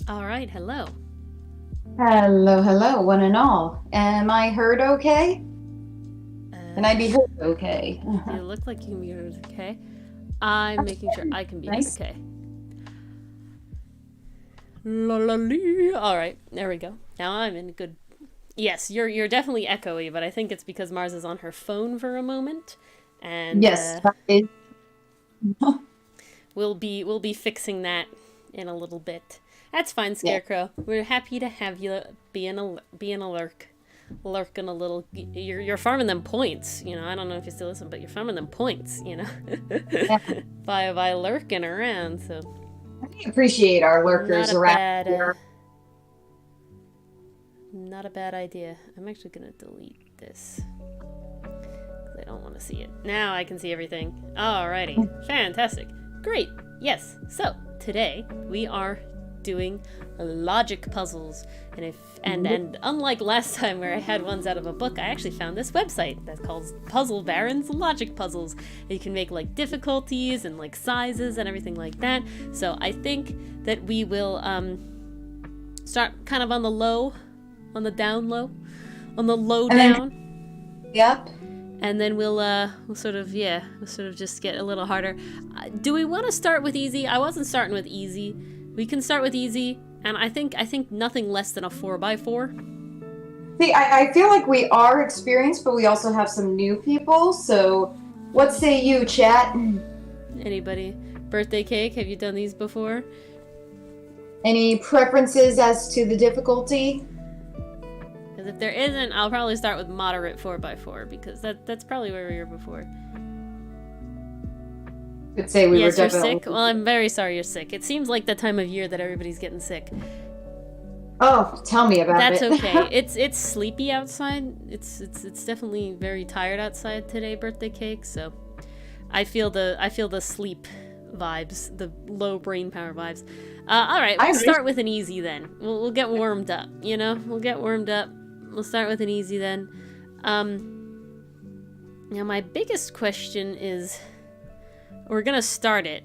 All right, hello. Hello, hello, one and all. Am I heard okay? Can I be heard okay? You look like you can be heard okay. I'm making sure I can be heard Nice. okay. La la lee. All right, there we go. Now I'm in good. Yes, you're definitely echoey, but I think it's because Mars is on her phone for a moment, and Yes, that is. we'll be fixing that in a little bit. That's fine, Yeah. Scarecrow. We're happy to have you being a lurking a little. You're farming them points. You know, I don't know if you still listen, but you're farming them points. You know, Yeah. by lurking around. So We appreciate our not lurkers a around bad here. not a bad idea. I'm actually gonna delete this. 'Cause I don't want to see it. Now I can see everything. Alrighty, fantastic, great. Yes. So today we are doing logic puzzles, and unlike last time where I had ones out of a book, I actually found this website that's called Puzzle Baron's Logic Puzzles. You can make like difficulties and like sizes and everything like that. So I think that we will start kind of on the low, on the down low, on the low And then, down, yep. and then we'll sort of just get a little harder. Do we want to start with easy? I wasn't starting with easy. We can start with easy, and I think nothing less than a 4x4. See, I feel like we are experienced, but we also have some new people. So, what say you, chat? Anybody? Birthday cake? Have you done these before? Any preferences as to the difficulty? Because if there isn't, I'll probably start with moderate 4x4 because that's probably where we were before. Could say we were Yes, you're definitely. sick. Well, I'm very sorry you're sick. It seems like the time of year that everybody's getting sick. Oh, tell me about That's it. okay. It's sleepy outside. It's definitely very tired outside today, birthday cake. So, I feel the sleep vibes, the low brain power vibes. All right, I we'll agree. start with an easy then. We'll get warmed up. You know, we'll get warmed up. We'll start with an easy then. Now my biggest question is, we're gonna start it,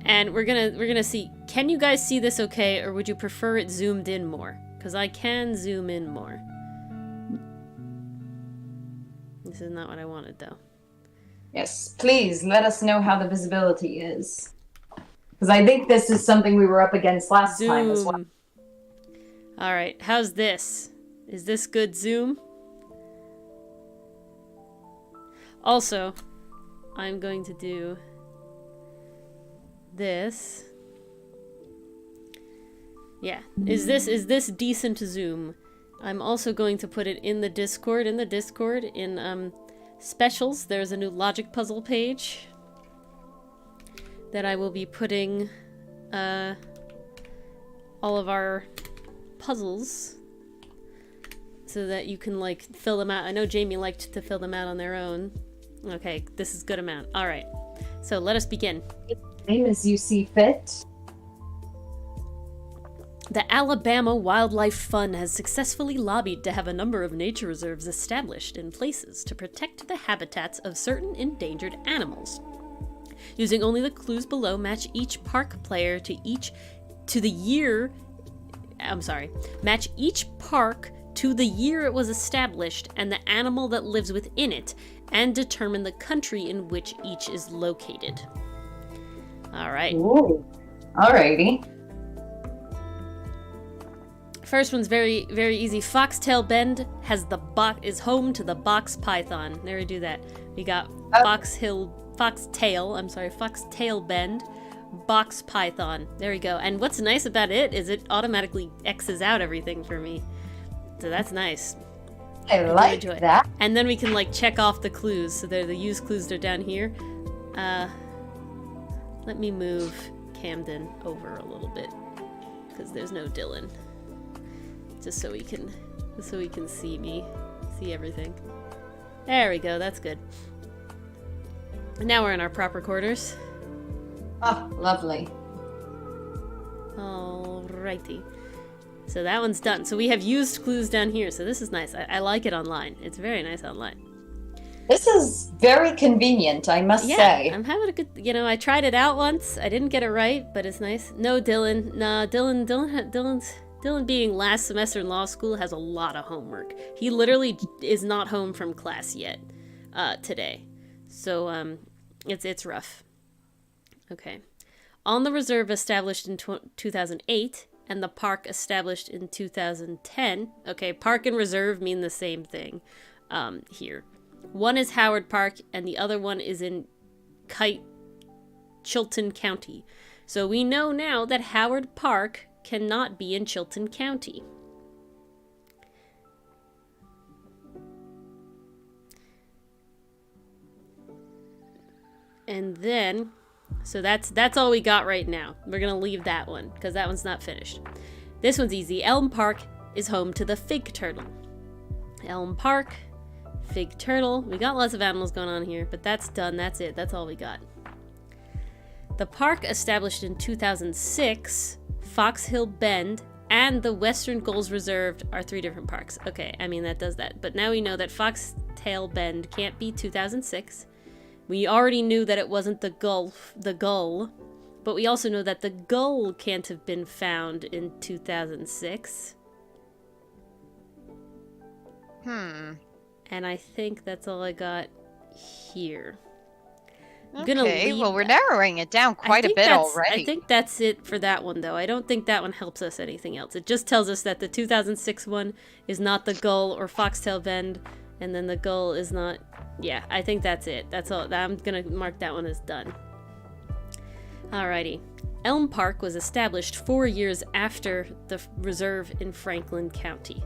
and we're gonna see. Can you guys see this okay, or would you prefer it zoomed in more? Because I can zoom in more. This is not what I wanted though. Yes, please let us know how the visibility is. Because I think this is something we were up against last time as well. Zoom. All right, how's this? Is this good zoom? Also, I'm going to do this. Yeah, is this decent zoom? I'm also going to put it in the Discord. In specials, there's a new logic puzzle page that I will be putting all of our puzzles so that you can like fill them out. I know Jamie liked to fill them out on their own. Okay, this is good amount. All right, so let us begin. Name as you see fit. The Alabama Wildlife Fund has successfully lobbied to have a number of nature reserves established in places to protect the habitats of certain endangered animals. Using only the clues below, match each park player to the year. Match each park to the year it was established and the animal that lives within it, and determine the country in which each is located. All right. Ooh. Alrighty. First one's very, very easy. Foxtail Bend has is home to the box python. There we do that. We got Foxtail Bend, box python. There we go. And what's nice about it is it automatically X's out everything for me. So that's nice. I like that. And then we can like check off the clues. So the use clues are down here. Let me move Camden over a little bit because there's no Dylan. Just so we can see everything. There we go. That's good. And now we're in our proper quarters. Oh, lovely. Alrighty. So that one's done. So we have used clues down here. So this is nice. I like it online. It's very nice online. This is very convenient, I must say. I'm having a good, I tried it out once. I didn't get it right, but it's nice. No, Dylan. Nah, Dylan being last semester in law school has a lot of homework. He literally is not home from class yet today. So it's rough. Okay. On the reserve established in 2008 and the park established in 2010. Okay, park and reserve mean the same thing here. One is Howard Park, and the other one is in Chilton County. So we know now that Howard Park cannot be in Chilton County. And then, so that's all we got right now. We're going to leave that one, because that one's not finished. This one's easy. Elm Park is home to the fig turtle. Elm Park... Fig turtle. We got lots of animals going on here, but that's done. That's it. That's all we got. The park established in 2006, Fox Hill Bend, and the Western Gulls Reserved are 3 different parks. Okay, I mean, that does that. But now we know that Foxtail Bend can't be 2006. We already knew that it wasn't the gull, but we also know that the gull can't have been found in 2006. And I think that's all I got here. Okay, well, we're narrowing it down quite a bit already. I think that's it for that one, though. I don't think that one helps us anything else. It just tells us that the 2006 one is not the gull or Foxtail Bend, and then the gull is not... Yeah, I think that's it. That's all. I'm going to mark that one as done. Alrighty. Elm Park was established 4 years after the reserve in Franklin County.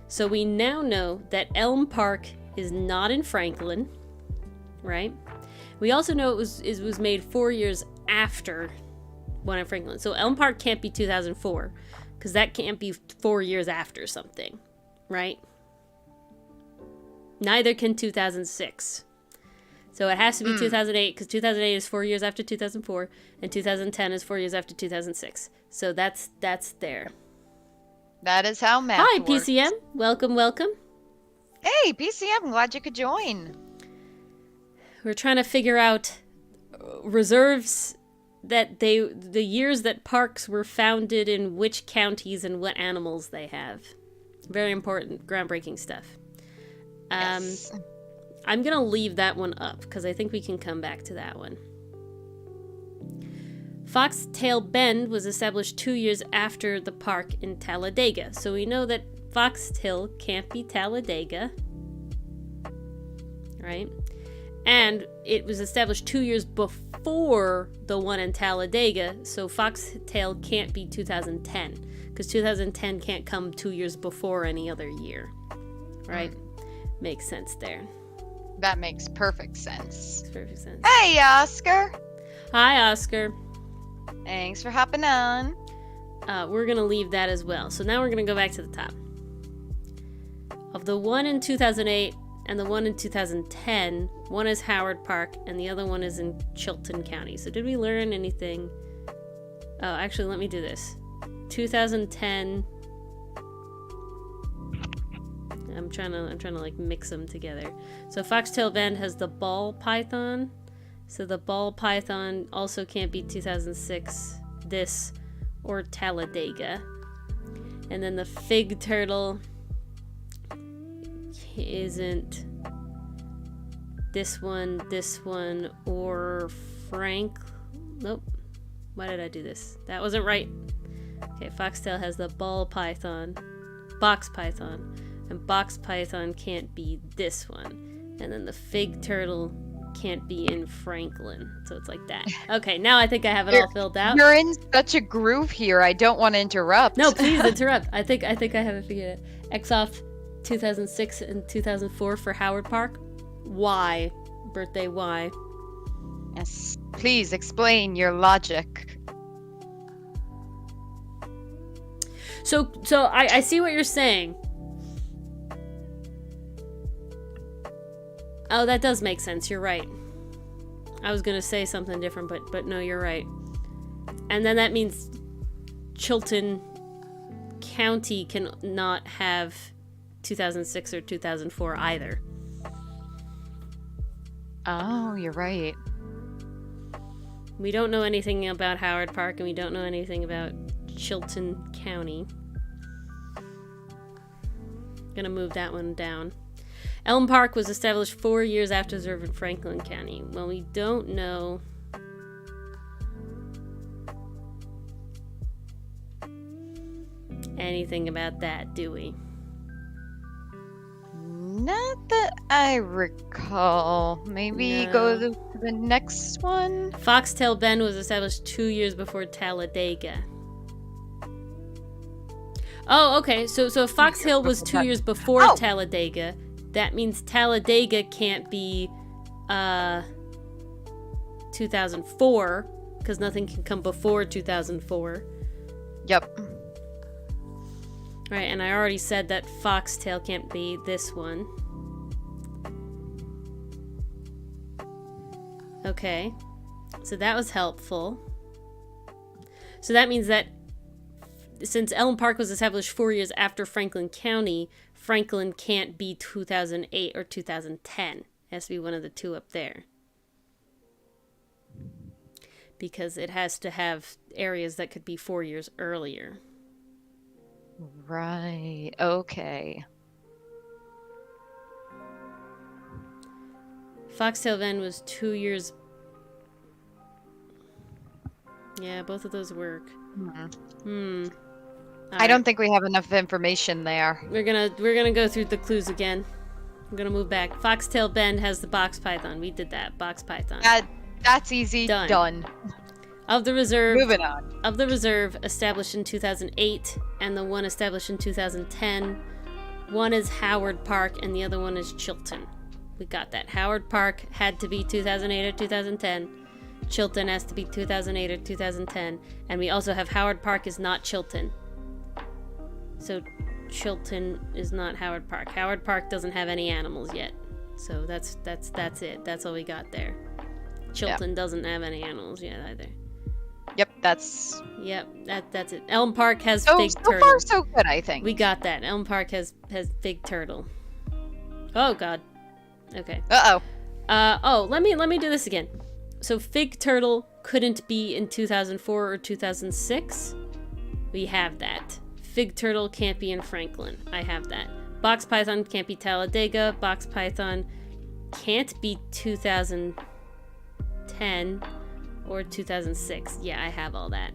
So we now know that Elm Park is not in Franklin, right? We also know it was made 4 years after one in Franklin. So Elm Park can't be 2004, because that can't be 4 years after something, right? Neither can 2006. So it has to be 2008, because 2008 is 4 years after 2004, and 2010 is 4 years after 2006. So that's there. That is how math Hi, works. PCM. Welcome. Hey, PCM, I'm glad you could join. We're trying to figure out reserves that the years that parks were founded in which counties and what animals they have. Very important, groundbreaking stuff. Yes. I'm going to leave that one up because I think we can come back to that one. Foxtail Bend was established 2 years after the park in Talladega. So we know that Foxtail can't be Talladega, right? And it was established 2 years before the one in Talladega, so Foxtail can't be 2010, because 2010 can't come 2 years before any other year, right? Makes sense there. That makes perfect sense. Makes perfect sense. Hey, Oscar. Hi, Oscar. Thanks for hopping on. We're going to leave that as well. So now we're going to go back to the top. Of the one in 2008 and the one in 2010, one is Howard Park and the other one is in Chilton County. So did we learn anything? Oh, actually, let me do this. 2010. I'm trying to like mix them together. So Foxtail Bend has the ball python. So the ball python also can't be 2006, this, or Talladega. And then the fig turtle isn't this one, or Frank. Nope. Why did I do this? That wasn't right. Okay, foxtail has the ball python, box python, and box python can't be this one. And then the fig turtle can't be in Franklin. So it's like that. Okay, now I think I have it all filled out. You're in such a groove here. I don't want to interrupt. No, please interrupt. I think I have it figured out. X off 2006 and 2004 for Howard Park. Why? Birthday, why? Yes. Please explain your logic. So I see what you're saying. Oh, that does make sense. You're right. I was gonna say something different, but no, you're right. And then that means Chilton County can not have 2006 or 2004 either. Oh, you're right. We don't know anything about Howard Park, and we don't know anything about Chilton County. Gonna move that one down. Elm Park was established 4 years after Reserve in Franklin County. Well, we don't know anything about that, do we? Not that I recall. Maybe go to the next one. Foxtail Bend was established 2 years before Talladega. Oh, okay. So if Fox Hill was 2 years before Talladega, that means Talladega can't be 2004 because nothing can come before 2004. Yep. Right, and I already said that Foxtail can't be this one. Okay, so that was helpful. So that means that since Elm Park was established 4 years after Franklin County, Franklin can't be 2008 or 2010. It has to be one of the two up there. Because it has to have areas that could be 4 years earlier. Right, okay. Foxtail Bend was 2 years. Yeah, both of those work. I don't think we have enough information there. We're gonna go through the clues again. I'm gonna move back. Foxtail Bend has the box python. We did that. Box python. That's easy. Done. Of the reserve. Moving on. Of the reserve established in 2008 and the one established in 2010. One is Howard Park and the other one is Chilton. We got that. Howard Park had to be 2008 or 2010. Chilton has to be 2008 or 2010. And we also have Howard Park is not Chilton. So Chilton is not Howard Park. Howard Park doesn't have any animals yet. So that's it. That's all we got there. Chilton doesn't have any animals yet either. Yep, that's it. Elm Park has big turtle. So far, so good, I think. We got that. Elm Park has big turtle. Oh God. Okay. Let me do this again. So fig turtle couldn't be in 2004 or 2006. We have that. Fig turtle can't be in Franklin. I have that. Box python can't be Talladega. Box python can't be 2010 or 2006. Yeah, I have all that.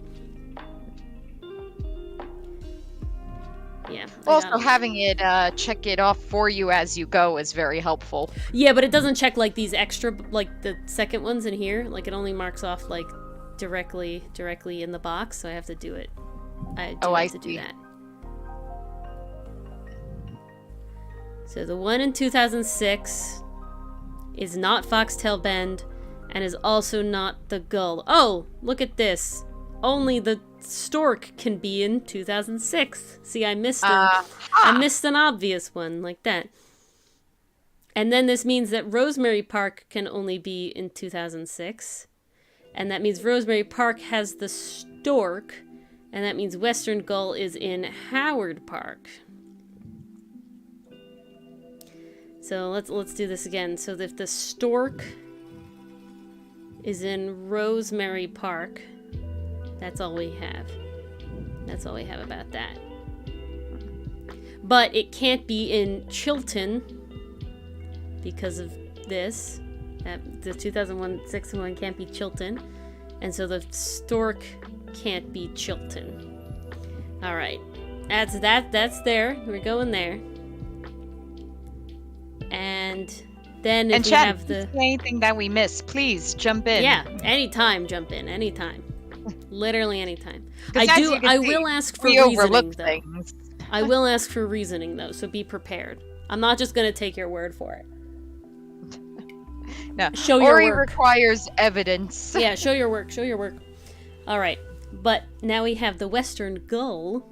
Yeah. Also, having it check it off for you as you go is very helpful. Yeah, but it doesn't check like these extra, like the second ones in here. Like it only marks off like directly in the box, so I have to do it. I have to do that. So the one in 2006 is not Foxtail Bend and is also not the gull. Oh, look at this. Only the stork can be in 2006. See, I missed an obvious one like that. And then this means that Rosemary Park can only be in 2006. And that means Rosemary Park has the stork. And that means Western Gull is in Howard Park. So let's do this again. So if the stork is in Rosemary Park, that's all we have. That's all we have about that. But it can't be in Chilton because of this. The 2006 one can't be Chilton. And so the stork can't be Chilton. All right. That's there. We're going there. And then if And we chat, have if the... there's anything that we miss, please jump in. Yeah, anytime jump in. Anytime. Literally anytime. 'Cause as you can I see, will ask for we reasoning, overlook though. things. I will ask for reasoning, though, so be prepared. I'm not just going to take your word for it. No, Show your Ori work. requires evidence. Yeah, show your work. Show your work. All right. But now we have the Western Gull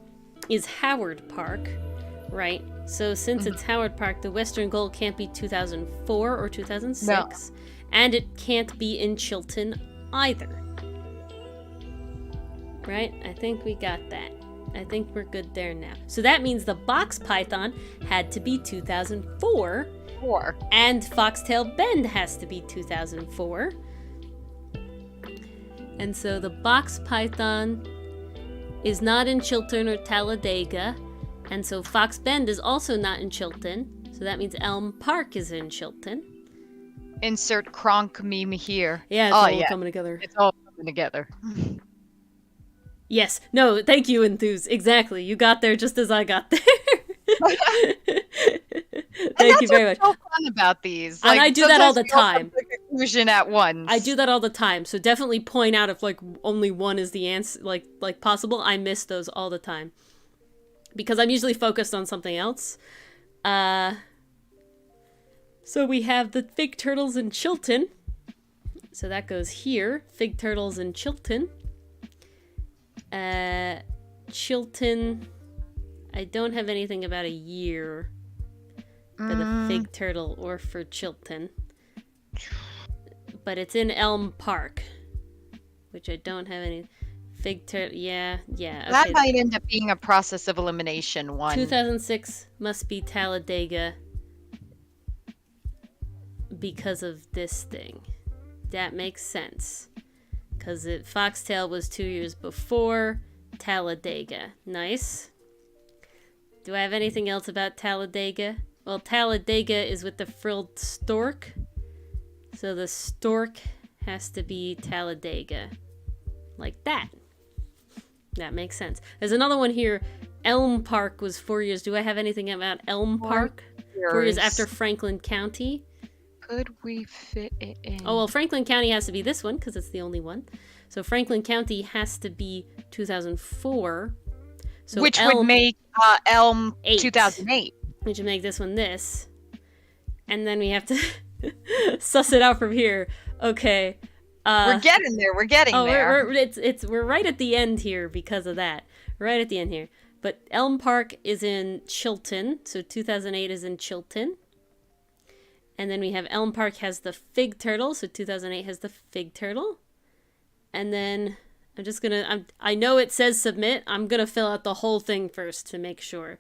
is Howard Park, right? So since it's Howard Park, the Western Gull can't be 2004 or 2006. And it can't be in Chilton either. Right? I think we got that. I think we're good there now. So that means the box python had to be 2004. And Foxtail Bend has to be 2004. And so the box python is not in Chilton or Talladega. And so Fox Bend is also not in Chilton. So that means Elm Park is in Chilton. Insert Kronk meme here. Yeah, it's all coming together. It's all coming together. Yes. No, thank you, Enthuse. Exactly. You got there just as I got there. Thank you very much. What's so fun about these. And I do that all the time. The conclusion at once. I do that all the time. So definitely point out if like only one is the answer, like possible. I miss those all the time because I'm usually focused on something else. So we have the fig turtles in Chilton. So that goes here. Fig turtles in Chilton. Chilton. I don't have anything about a year for the fig turtle or for Chilton. But it's in Elm Park, which I don't have any. Fig turtle, yeah. Okay. That might end up being a process of elimination one. 2006 must be Talladega because of this thing. That makes sense. Because Foxtail was 2 years before Talladega. Nice. Do I have anything else about Talladega? Well, Talladega is with the frilled stork. So the stork has to be Talladega. Like that. That makes sense. There's another one here. Elm Park was 4 years. Do I have anything about Elm Park? 4 years after Franklin County. Could we fit it in? Oh, well, Franklin County has to be this one because it's the only one. So Franklin County has to be 2004. So which would make Elm 8. 2008. Which would make this one this. And then we have to suss it out from here. Okay. We're getting there. We're getting there. We're right at the end here because of that. Right at the end here. But Elm Park is in Chilton. So 2008 is in Chilton. And then we have Elm Park has the fig turtle. So 2008 has the fig turtle. And then I'm just going to... I know it says submit. I'm going to fill out the whole thing first to make sure.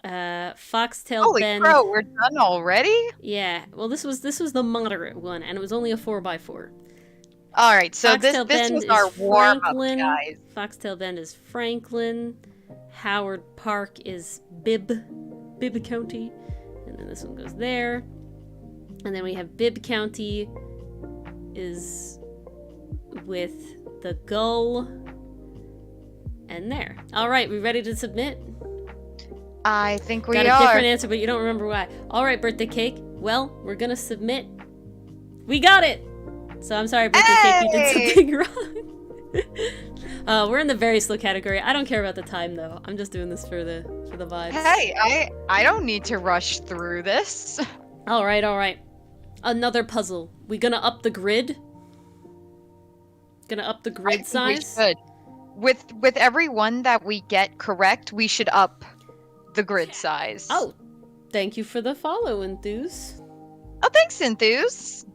Foxtail Holy Bend. crow, we're done already? Yeah. Well, this was the moderate one. And it was only a 4x4. All right, so Foxtail this Bend was is our warm-up, Franklin. guys. Foxtail Bend is Franklin. Howard Park is Bibb County. And then this one goes there. And then we have Bibb County is with the gull. And there. All right, we ready to submit? I think we Got a are. different answer, but you don't remember why. All right, birthday cake. Well, we're going to submit. We got it! So I'm sorry, birthday cake, you did something wrong. We're in the very slow category. I don't care about the time, though. I'm just doing this for the vibes. Hey, I don't need to rush through this. All right. Another puzzle. We gonna up the grid? Gonna up the grid size? We should. With every one that we get correct, we should up the grid size. Oh, thank you for the follow, Enthuse. Oh, thanks, Enthuse.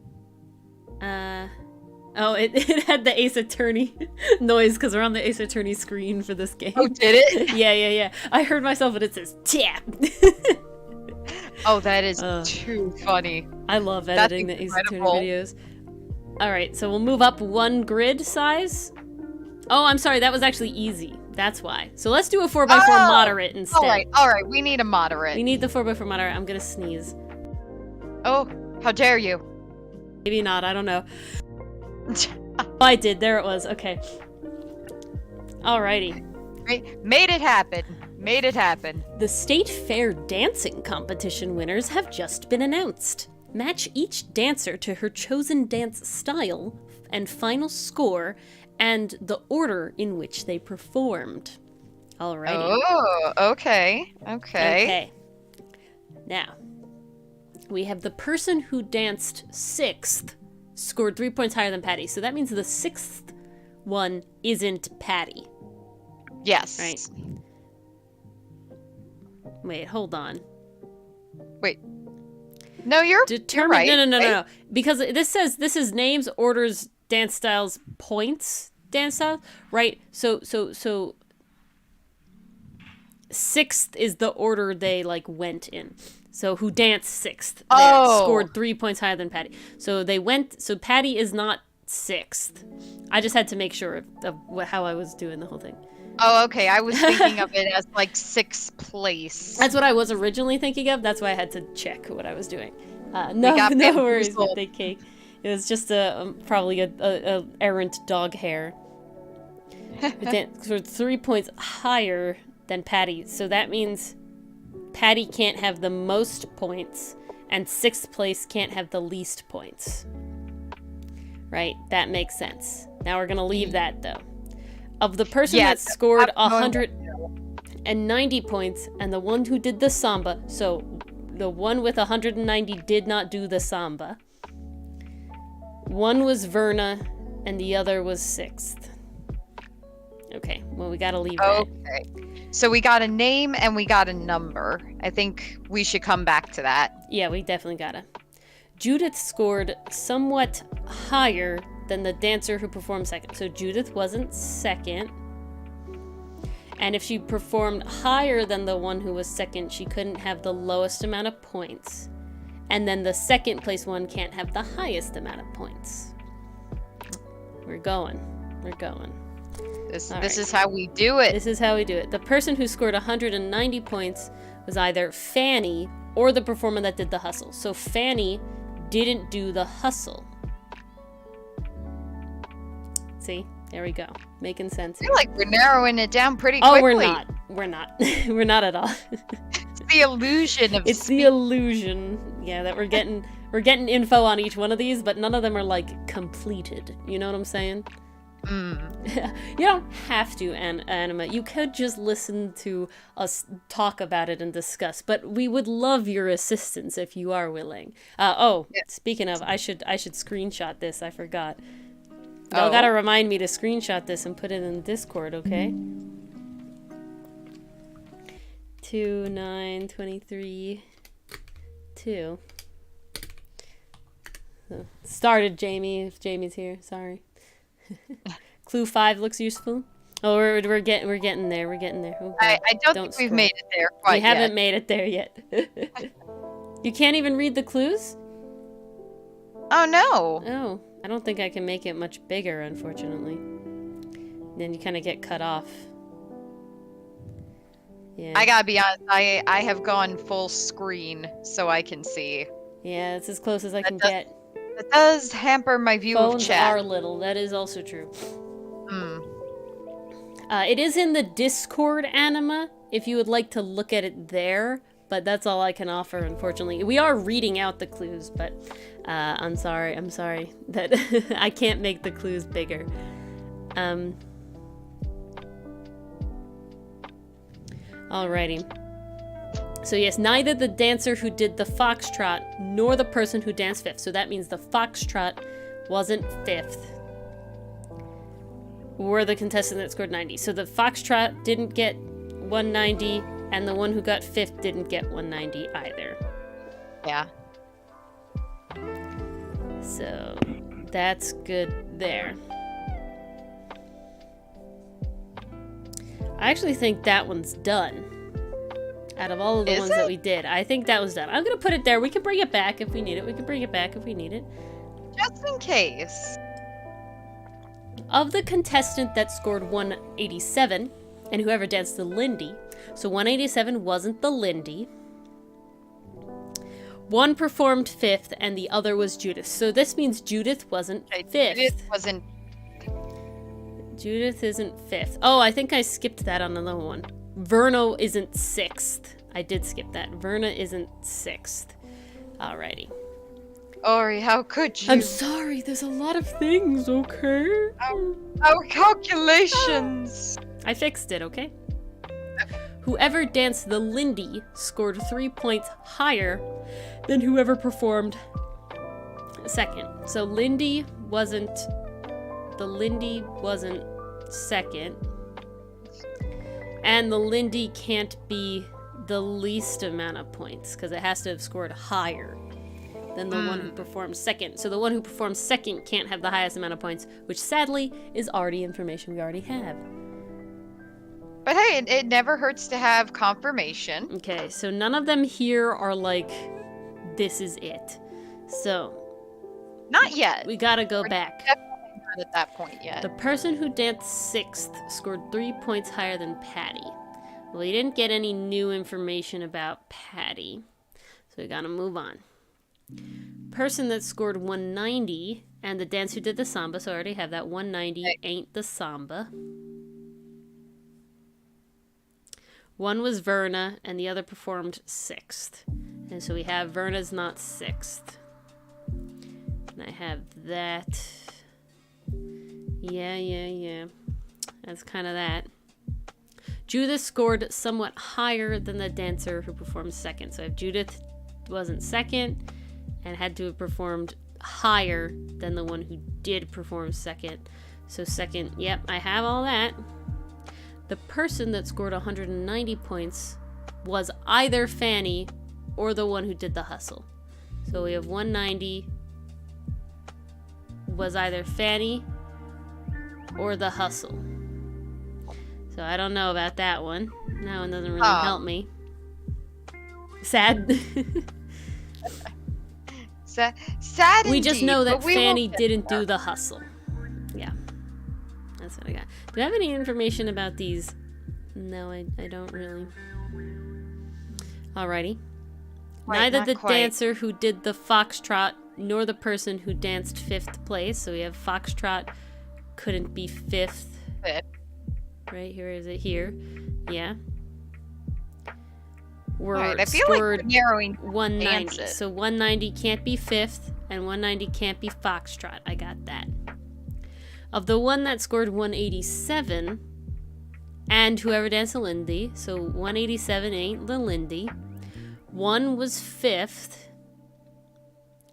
Oh, it had the Ace Attorney noise because we're on the Ace Attorney screen for this game. Oh, did it? Yeah. I heard myself, but it says tap. Oh, that is too funny. I love editing the Ace Attorney videos. All right, so we'll move up one grid size. Oh, I'm sorry, that was actually easy. That's why. So let's do a 4x4 moderate instead. All right, we need a moderate. We need the 4x4 moderate. I'm gonna sneeze. Oh, how dare you? Maybe not, I don't know. Oh, I did, there it was, okay. Alrighty. Made it happen. Made it happen. The State Fair dancing competition winners have just been announced. Match each dancer to her chosen dance style and final score and the order in which they performed. Alrighty. Oh, okay. Okay. Now, we have the person who danced 6th scored 3 points higher than Patty. So that means the 6th one isn't Patty. Yes. Right. Wait, hold on. Wait. No, you're right. No. Because this is names, orders, dance styles, points, dance styles, right? So 6th is the order they like went in. So who danced 6th scored 3 points higher than Patty. So Patty is not 6th. I just had to make sure of how I was doing the whole thing. Oh, okay. I was thinking of it as like 6th place. That's what I was originally thinking of. That's why I had to check what I was doing. No worries with the cake. It was just probably a errant dog hair. So 3 points higher than Patty. So that means Patty can't have the most points, and 6th place can't have the least points. Right? That makes sense. Now we're gonna leave that though. Of the person that scored 190 points and the one who did the samba, so the one with 190 did not do the samba. One was Verna and the other was 6th. Okay, well, we gotta leave that. Okay. So we got a name and we got a number. I think we should come back to that. Yeah, we definitely gotta. Judith scored somewhat higher than the dancer who performed 2nd. So Judith wasn't 2nd. And if she performed higher than the one who was 2nd, she couldn't have the lowest amount of points. And then the 2nd place one can't have the highest amount of points. We're going. This is how we do it. This is how we do it. The person who scored 190 points was either Fanny or the performer that did the hustle. So Fanny didn't do the hustle. See? There we go. Making sense. I feel like we're narrowing it down pretty quickly. Oh, we're not. We're not at all. It's the illusion of It's the illusion. Yeah, that we're getting info on each one of these, but none of them are like completed. You know what I'm saying? You don't have to, Anima. You could just listen to us talk about it and discuss, but we would love your assistance if you are willing. Speaking of, I should screenshot this. I forgot. Y'all gotta remind me to screenshot this and put it in Discord, okay? 2/9/23 2. So, started Jamie, if Jamie's here. Sorry. Clue 5 looks useful. Oh, we're getting there. We're getting there. Oh, I don't think we've made it there quite yet. We haven't made it there yet. You can't even read the clues? Oh no. Oh, I don't think I can make it much bigger, unfortunately. Then you kind of get cut off. Yeah. I gotta be honest, I have gone full screen so I can see. Yeah, it's as close as I can get. It does hamper my view of Phones chat. are little. That is also true. Mm. It is in the Discord, Anima, if you would like to look at it there. But that's all I can offer, unfortunately. We are reading out the clues, but I'm sorry that I can't make the clues bigger. Alrighty. So yes, neither the dancer who did the foxtrot nor the person who danced 5th. So that means the foxtrot wasn't 5th. Were the contestant that scored 90. So the foxtrot didn't get 190, and the one who got 5th didn't get 190 either. Yeah. So that's good there. I actually think that one's done. Out of all of the ones that we did, I think that was done. I'm gonna put it there. We can bring it back if we need it. Just in case. Of the contestant that scored 187, and whoever danced the Lindy, so 187 wasn't the Lindy. One performed 5th, and the other was Judith. So this means Judith wasn't 5th. Judith isn't 5th. Oh, I think I skipped that on another one. Verna isn't 6th. I did skip that. Verna isn't 6th. Alrighty. Ori, how could you? I'm sorry, there's a lot of things, okay? Our calculations! I fixed it, okay? Whoever danced the Lindy scored 3 points higher than whoever performed second. So the Lindy wasn't second. And the Lindy can't be the least amount of points, because it has to have scored higher than the one who performed second. So the one who performed second can't have the highest amount of points, which sadly is already information we already have. But hey, it never hurts to have confirmation. Okay, so none of them here are like, this is it. So. Not yet. We gotta go back. Definitely not at that point yet. The person who danced 6th scored 3 points higher than Patty. Well, he didn't get any new information about Patty. So we gotta move on. Person that scored 190, and the dance who did the samba, so I already have that. 190 ain't the samba. One was Verna, and the other performed 6th. And so we have Verna's not 6th. And I have that. Yeah. That's kind of that. Judith scored somewhat higher than the dancer who performed second. So if Judith wasn't second and had to have performed higher than the one who did perform second. So second, yep, I have all that. The person that scored 190 points was either Fanny or the one who did the hustle. So we have 190 was either Fanny or the hustle. So I don't know about that one. That one doesn't really help me. Sad. Sad we just know that indeed, Fanny didn't do the hustle. Yeah. That's what I got. Do I have any information about these? No, I don't really. Alrighty. Neither the dancer who did the foxtrot nor the person who danced 5th place. So we have foxtrot couldn't be 5th. Right, here is it here. Yeah. I feel like we're narrowing 190. dances. So 190 can't be 5th, and 190 can't be foxtrot. I got that. Of the one that scored 187, and whoever danced the Lindy, so 187 ain't the Lindy. One was 5th,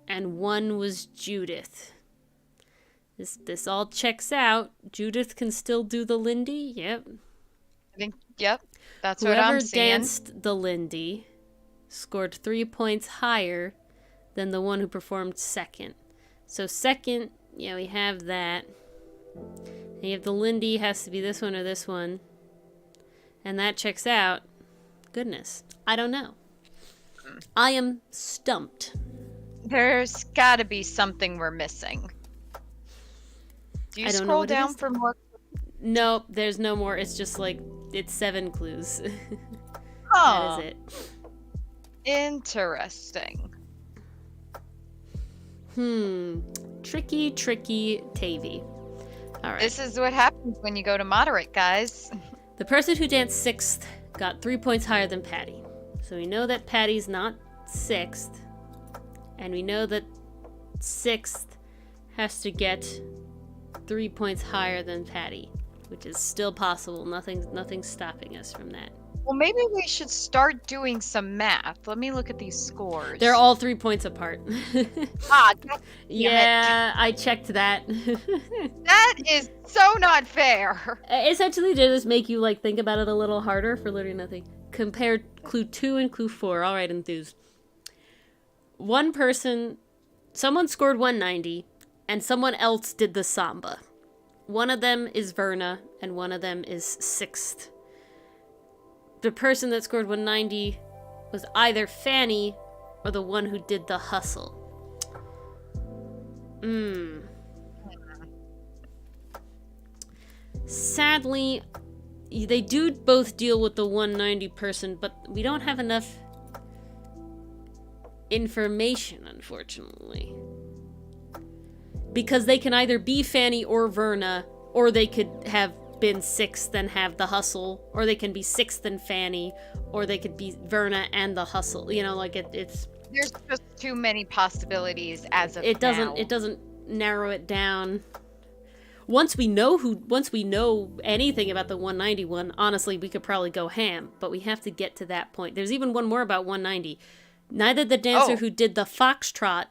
and one was Judith. This all checks out. Judith can still do the Lindy. Yep. I think, yep. That's Whoever what I'm seeing. danced the Lindy scored 3 points higher than the one who performed second. So second, yeah, we have that. And you have the Lindy has to be this one or this one. And that checks out. Goodness. I don't know. I am stumped. There's gotta be something we're missing. Do you I don't know scroll what it down is. for more? Nope, there's no more. It's just like, it's 7 clues. Oh, That is it. interesting. Tricky Tavy. Alright. This is what happens when you go to moderate, guys. The person who danced 6th got 3 points higher than Patty. So we know that Patty's not 6th. And we know that 6th has to get 3 points higher than Patty, which is still possible. Nothing's stopping us from that. Well, maybe we should start doing some math. Let me look at these scores. They're all 3 points apart. Yeah, I checked that. That is so not fair. Essentially, they just make you like think about it a little harder for literally nothing. Compare clue 2 and clue 4. All right, enthused. Someone scored 190, and someone else did the samba. One of them is Verna, and one of them is 6th. The person that scored 190 was either Fanny or the one who did the hustle. Sadly, they do both deal with the 190 person, but we don't have enough information, unfortunately. Because they can either be Fanny or Verna, Or they could have been sixth and have the hustle, or they can be sixth and Fanny, or they could be Verna and the hustle. You know, like it's There's just too many possibilities as of it now. doesn't narrow it down. Once we know anything about the 191, honestly, we could probably go ham, but we have to get to that point. There's even one more about 190. Neither the dancer who did the foxtrot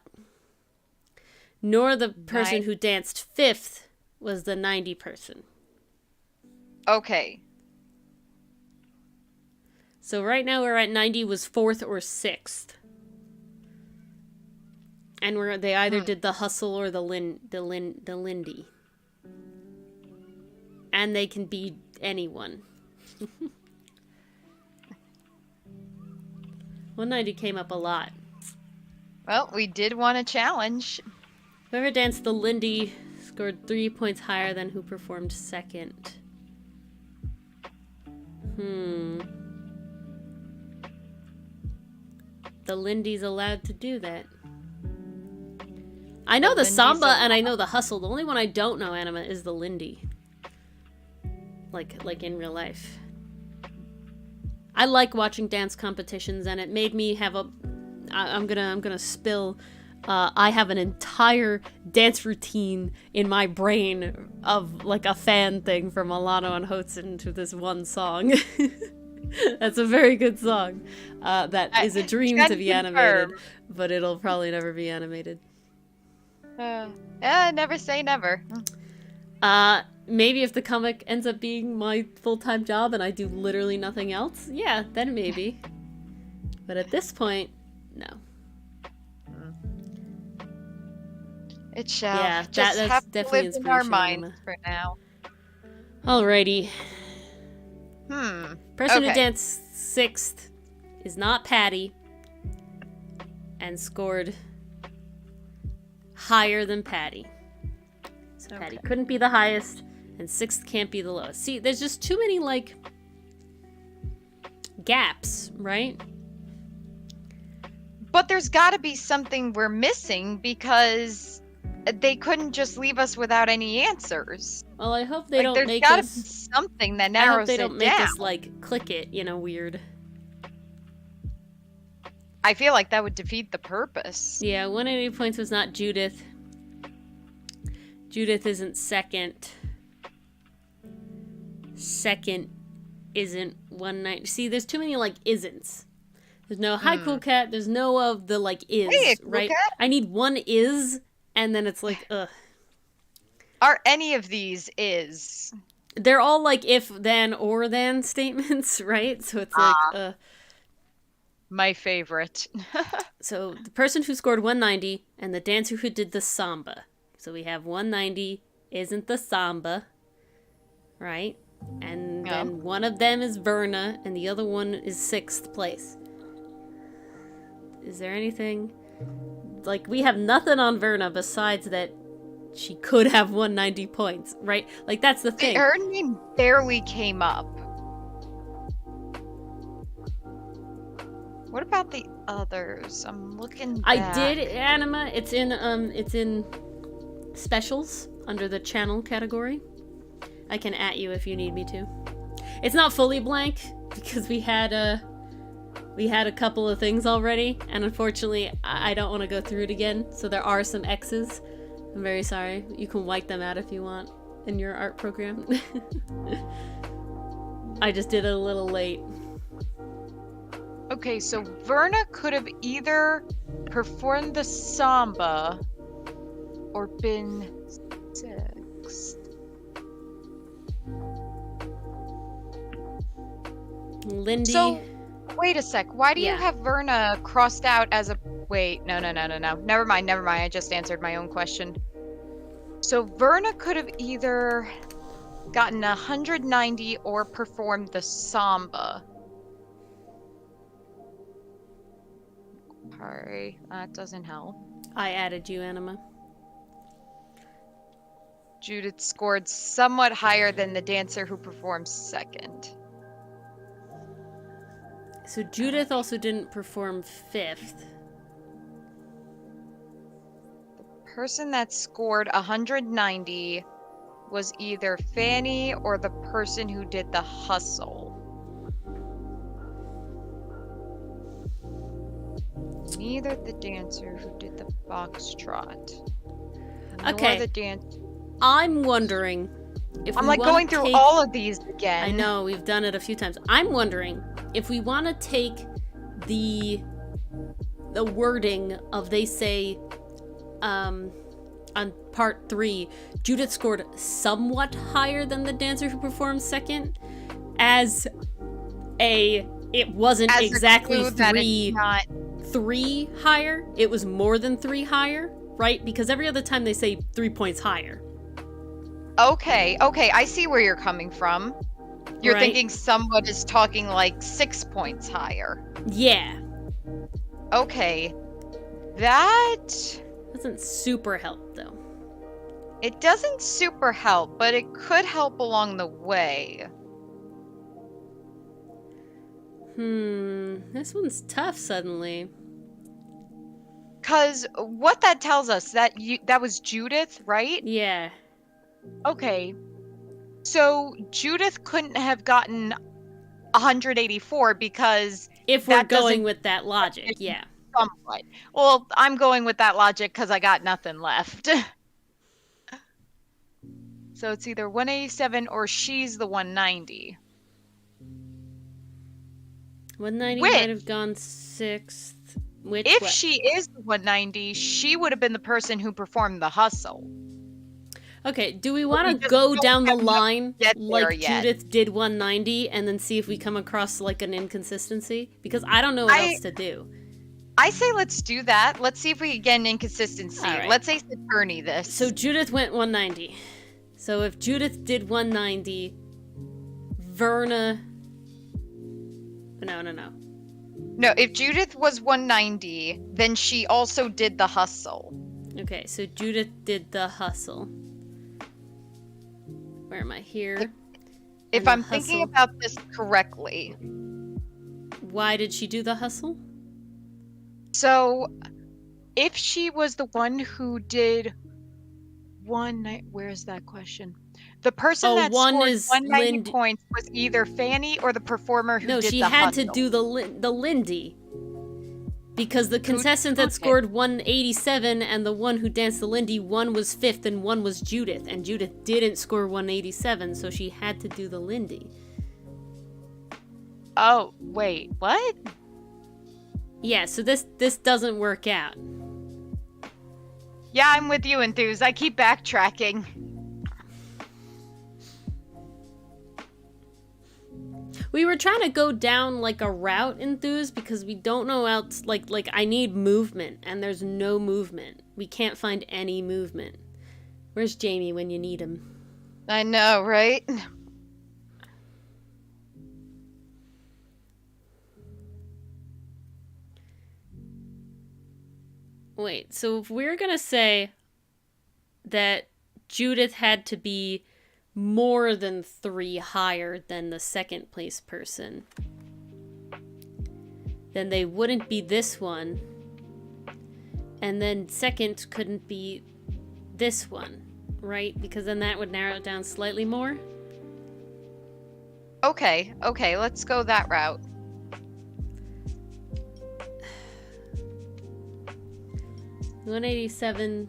nor the person who danced fifth was the 90 person. Okay. So right now we're at 90 was fourth or sixth. And they either did the hustle or the Lindy. And they can be anyone. 190 came up a lot. Well, we did want a challenge. Whoever danced the Lindy scored 3 points higher than who performed second. The Lindy's allowed to do that. I know the samba and I know the hustle. The only one I don't know, Anima, is the Lindy. Like in real life. I like watching dance competitions, and it made me have I'm gonna spill. I have an entire dance routine in my brain of like a fan thing from Alano and Hotsun to this one song. That's a very good song. That is a dream to be animated, but it'll probably never be animated. Never say never. Maybe if the comic ends up being my full-time job and I do literally nothing else, yeah, then maybe. But at this point, no. It shall. Yeah, just that's have definitely to live in our inspirational, minds Anima. for now. Alrighty. Person who Okay. danced sixth is not Patty and scored higher than Patty. So Patty couldn't be the highest, and sixth can't be the lowest. See, there's just too many, like, gaps, right? But there's got to be something we're missing because they couldn't just leave us without any answers. Well, I hope they don't there's make gotta us... be something that I narrows hope they don't it make down. us, like, click it, weird. I feel like that would defeat the purpose. Yeah, 180 points was not Judith. Judith isn't second. Second isn't 190. See, there's too many, like, isn'ts. There's no hi, cool cat. There's no of the, like, is, Hey, cool right? cat. I need one is, and then it's like, ugh. Are any of these is? They're all, like, if, then, or then statements, right? So it's like, My favorite. So the person who scored 190 and the dancer who did the samba. So we have 190 isn't the samba, right? And then one of them is Verna and the other one is sixth place. Is there anything? Like, we have nothing on Verna besides that she could have 190 points, right? Like, that's the thing. Her name barely came up. What about the others? I'm looking back. I did Anima. It's in specials under the channel category. I can at you if you need me to. It's not fully blank because we had a couple of things already, and unfortunately I don't want to go through it again. So there are some X's. I'm very sorry. You can wipe them out if you want in your art program. I just did it a little late. Okay, so Verna could have either performed the samba or been sixth. Lindy. So, wait a sec. Why do you Yeah. have Verna crossed out as a... Wait, no. Never mind. I just answered my own question. So Verna could have either gotten 190 or performed the samba. Sorry, that doesn't help. I added you, Anima. Judith scored somewhat higher than the dancer who performed second. So Judith also didn't perform fifth. The person that scored 190 was either Fanny or the person who did the hustle. Neither the dancer who did the foxtrot. Okay. Nor the dancer. I'm wondering if I'm we like wanna going through take... all of these again. I know, we've done it a few times. I'm wondering if we want to take the wording of they say on part 3, Judith scored somewhat higher than the dancer who performed second as it wasn't As a exactly clue that it's not... 3 higher, it was more than 3 higher, right? Because every other time they say 3 points higher. Okay, I see where you're coming from. You're Right. thinking someone is talking like 6 points higher. Yeah. Okay. That... Doesn't super help, though. It doesn't super help, but it could help along the way. This one's tough suddenly. Because what that tells us, that was Judith, right? Yeah. Okay. So Judith couldn't have gotten 184 because... If we're that doesn't- going with that logic, yeah. Somewhat. Well, I'm going with that logic because I got nothing left. So it's either 187 or she's the 190. 190 Which- might have gone 6th. Which If what? she is the 190, she would have been the person who performed the hustle. Okay, do we we want to just go don't down the have enough line to get there like yet. Judith did 190 and then see if we come across like an inconsistency? Because I don't know what else to do. I say let's do that. Let's see if we can get an inconsistency. All right. Let's say Saturni this. So Judith went 190. So if Judith did 190, Verna... No. No, if Judith was 190, then she also did the hustle. Okay, so Judith did the hustle. Where am I? Here. If And I'm the thinking hustle. about this correctly. Why did she do the hustle? So, if she was the one who did one night, where's that question? The person that one scored is 190 Lind- points was either Fanny or the performer who No, did she the had to hustle. do the Lindy. Because the contestant that okay. scored 187 and the one who danced the Lindy, one was 5th and one was Judith. And Judith didn't score 187, so she had to do the Lindy. Oh, wait, what? Yeah, so this doesn't work out. Yeah, I'm with you, Enthuse. I keep backtracking. We were trying to go down like a route, Enthuse, because we don't know else. Like I need movement, and there's no movement. We can't find any movement. Where's Jamie when you need him? I know, right? Wait, so if we're gonna say that Judith had to be more than 3 higher than the second place person, then they wouldn't be this one. And then second couldn't be this one, right? Because then that would narrow it down slightly more. Okay, let's go that route. $187.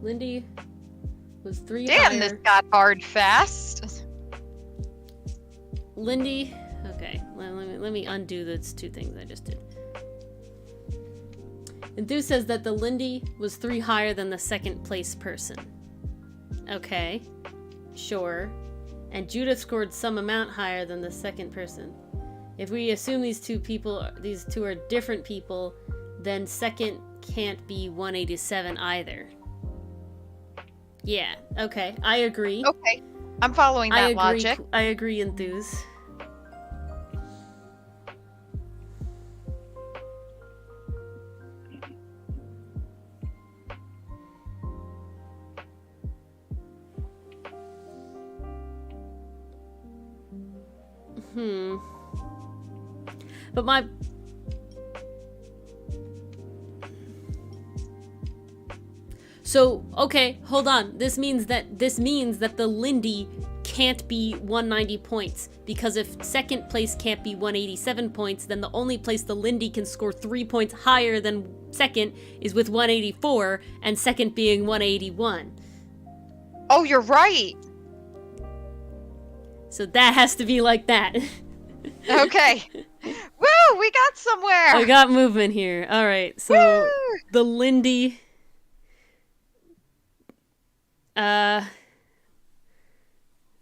Lindy was 3 Damn, higher. this got hard fast. Lindy, okay, let me undo those 2 things I just did. Enthuse says that the Lindy was 3 higher than the second place person. Okay, sure. And Judith scored some amount higher than the second person. If we assume these two are different people, then second can't be 187 either. Yeah, okay, I agree. Okay, I'm following that I agree, logic. I agree, Enthuse. But my... So, okay, hold on. This means that the Lindy can't be 190 points, because if second place can't be 187 points, then the only place the Lindy can score 3 points higher than second is with 184, and second being 181. Oh, you're right. So that has to be like that. Okay. Woo! We got somewhere. I got movement here. All right. So Woo! the Lindy.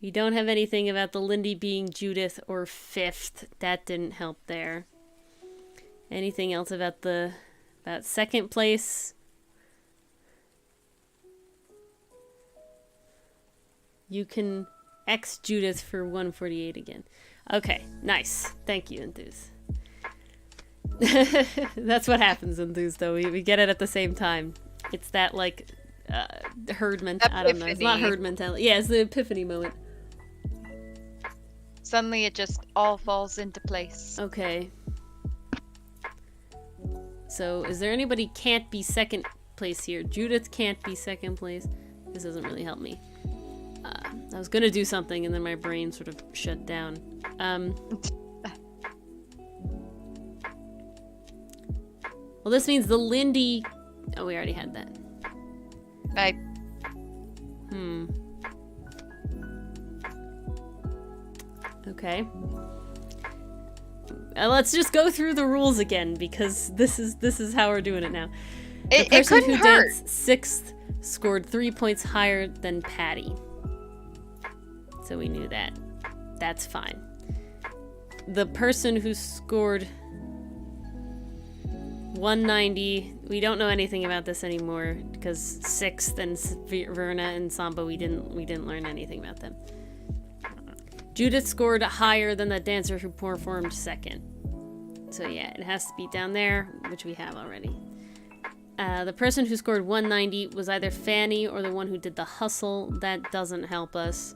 We don't have anything about the Lindy being Judith or fifth. That didn't help there. Anything else about second place? You can X Judith for 148 again. Okay, nice. Thank you, Enthuse. That's what happens, Enthuse, though. We get it at the same time. It's that, like, herd mentality. I don't know. It's not herd mentality. Yeah, it's the epiphany moment. Suddenly it just all falls into place. Okay. So, is there anybody can't be second place here? Judith can't be second place. This doesn't really help me. I was gonna do something and then my brain sort of shut down. Well, this means the Lindy... Oh, we already had that. Okay. Let's just go through the rules again, because this is how we're doing it now. The person who did sixth scored 3 points higher than Patty. So we knew that. That's fine. The person who scored 190, we don't know anything about this anymore, because sixth and Verna and Samba, we didn't learn anything about them. Judith scored higher than the dancer who performed second. So yeah, it has to be down there, which we have already. The person who scored 190 was either Fanny or the one who did the hustle. That doesn't help us.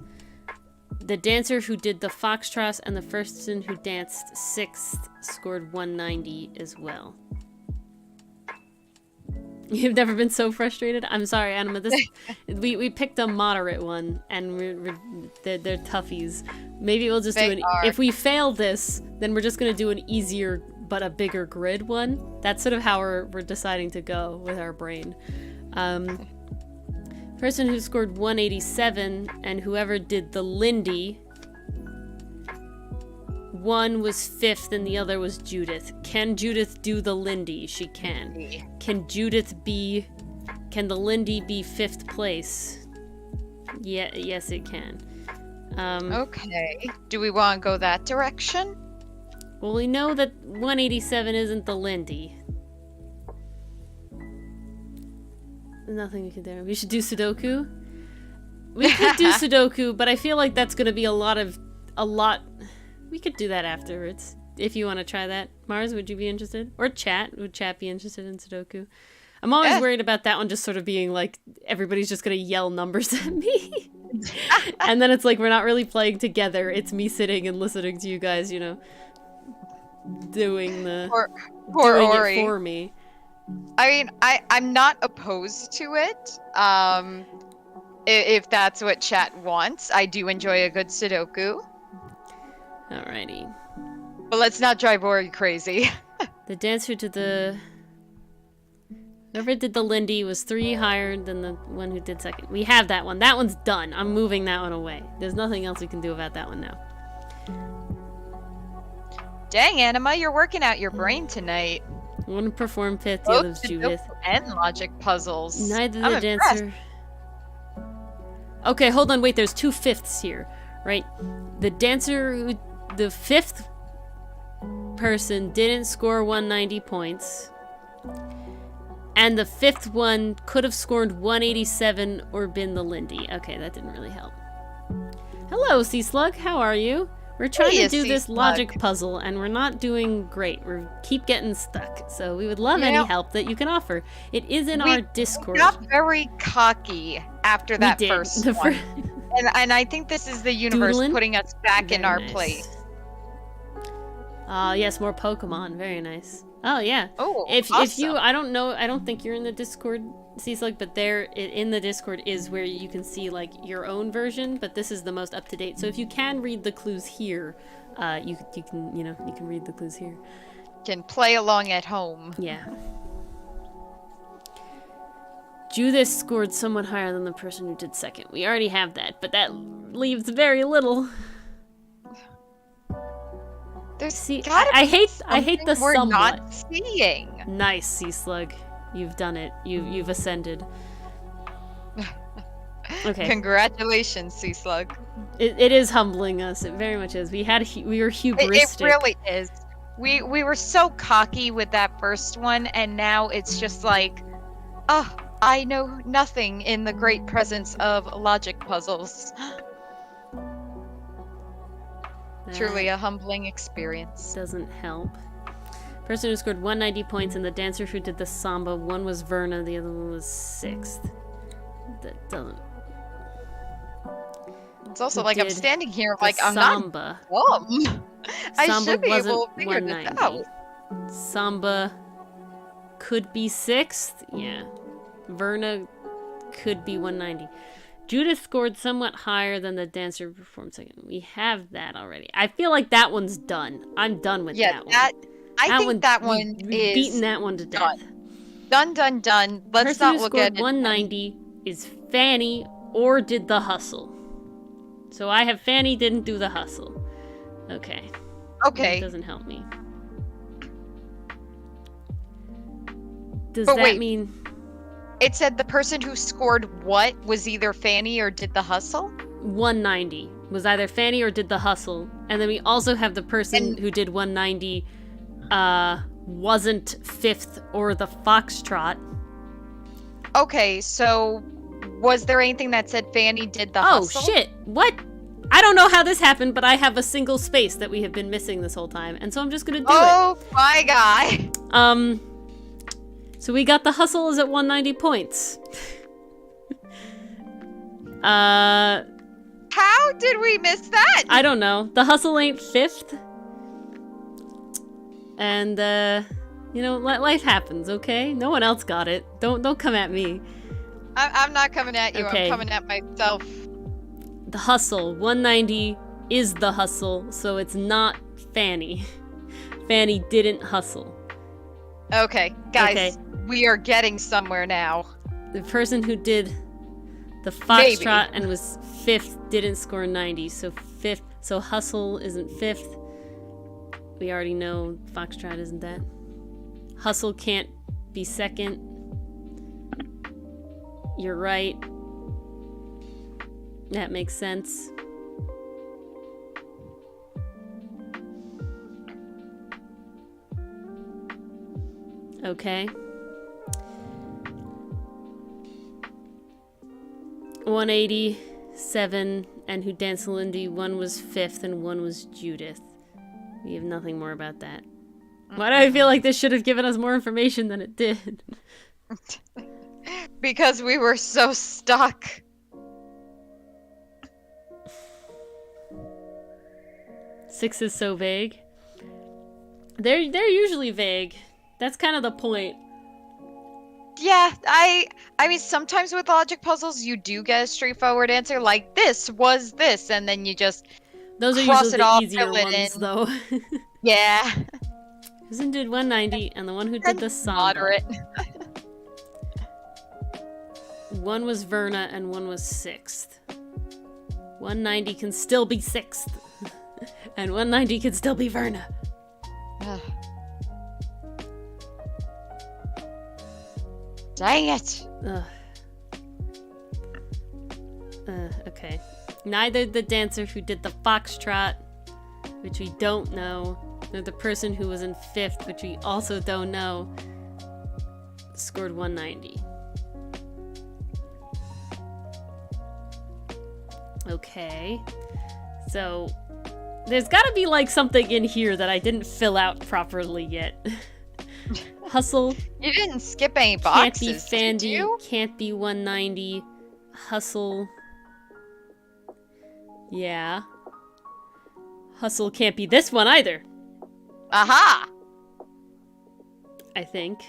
The dancer who did the foxtrot and the person who danced sixth scored 190 as well. You've never been so frustrated? I'm sorry, Anima. We picked a moderate one, and they're toughies. Maybe we'll just if we fail this, then we're just gonna do an easier but a bigger grid one. That's sort of how we're deciding to go with our brain. Person who scored 187 and whoever did the Lindy, one was fifth and the other was Judith. Can Judith do the Lindy? She can. Can the Lindy be fifth place? Yeah, yes it can. Okay. Do we want to go that direction? Well, we know that 187 isn't the Lindy. Nothing we can do. We should do Sudoku. We could do Sudoku, but I feel like that's going to be a lot. We could do that afterwards. If you want to try that. Mars, would you be interested? Or Chat. Would Chat be interested in Sudoku? I'm always worried about that one just sort of being like, everybody's just going to yell numbers at me. And then it's like, we're not really playing together. It's me sitting and listening to you guys, you know, doing it for me. I mean, I'm not opposed to it. If that's what Chat wants. I do enjoy a good Sudoku. Alrighty. But let's not drive Ori crazy. The dancer to the... Whoever did the Lindy was 3 higher than the one who did second. We have that one. That one's done. I'm moving that one away. There's nothing else we can do about that one now. Dang, Anima, you're working out your brain tonight. One performed fifth, the other's Judith. And logic puzzles. Neither the dancer... Okay, hold on, wait, there's 2 fifths here, right? The dancer, the fifth person didn't score 190 points. And the fifth one could have scored 187 or been the Lindy. Okay, that didn't really help. Hello, Sea Slug, how are you? We're trying to do this logic puzzle, and we're not doing great. We keep getting stuck, so we would love any help that you can offer. It is in our Discord. We got very cocky after that first one. And I think this is the universe putting us back in our place. Yes, more Pokemon. Very nice. Oh, yeah. Oh, if awesome. you, I don't know, I don't think you're in the Discord Cslug, but there in the Discord is where you can see like your own version, but this is the most up to date. So if you can read the clues here, you can read the clues here. Can play along at home. Yeah. Judith scored somewhat higher than the person who did second. We already have that, but that leaves very little. See, I hate the we're somewhat. not seeing. Nice, Cslug. You've done it. You've ascended. Okay. Congratulations, Cslug. It is humbling us. It very much is. We were hubristic. It really is. We were so cocky with that first one, and now it's just like, oh, I know nothing in the great presence of logic puzzles. Truly a humbling experience. Doesn't help. Person who scored 190 points, and the dancer who did the samba, one was Verna, the other one was 6th. That doesn't... It's also like I'm standing here like I'm samba. not dumb. I Samba should be wasn't able to figure this 190. out. Samba could be 6th. Yeah. Verna could be 190. Judith scored somewhat higher than the dancer who performed second. We have that already. I feel like that one's done. I'm done with that one. I think that one we've is beaten that one to death. Done. Let's not look at it. 190 is Fanny or did the hustle. So I have Fanny didn't do the hustle. Okay. That doesn't help me. Does But that wait. mean... It said the person who scored what was either Fanny or did the hustle? 190 was either Fanny or did the hustle. And then we also have the person who did 190 wasn't 5th or the foxtrot. Okay, so was there anything that said Fanny did the hustle? Oh, shit. What? I don't know how this happened, but I have a single space that we have been missing this whole time. And so I'm just gonna do it. Oh, my guy. So we got the hustle is at 190 points. How did we miss that? I don't know. The hustle ain't 5th. And, life happens, okay? No one else got it. Don't come at me. I'm not coming at you. Okay. I'm coming at myself. The hustle, 190 is the hustle, so it's not Fanny. Fanny didn't hustle. Okay, guys, Okay. we are getting somewhere now. The person who did the foxtrot and was 5th didn't score 90, so 5th. So hustle isn't 5th. We already know foxtrot isn't that. Hustle can't be 2nd. You're right. That makes sense. Okay. 187 and who danced Lindy, one was 5th and one was Judith. We have nothing more about that. Why do I feel like this should have given us more information than it did? Because we were so stuck. Six is so vague. They're usually vague. That's kind of the point. Yeah, I mean, sometimes with logic puzzles, you do get a straightforward answer, like this was this, and then you just Those are cross usually it the off, easier fill it ones, in. though. Yeah. Susan did 190, and the one who did the samba. Moderate. One was Verna, and one was 6th. 190 can still be 6th. And 190 can still be Verna. Dang it. Ugh. Okay. Neither the dancer who did the foxtrot, which we don't know, nor the person who was in 5th, which we also don't know, scored 190. Okay. So, there's gotta be like something in here that I didn't fill out properly yet. Hustle. You didn't skip any Can't boxes, be did Fandy. you? Can't be 190. Hustle. Yeah. Hustle can't be this one either. Aha! I think.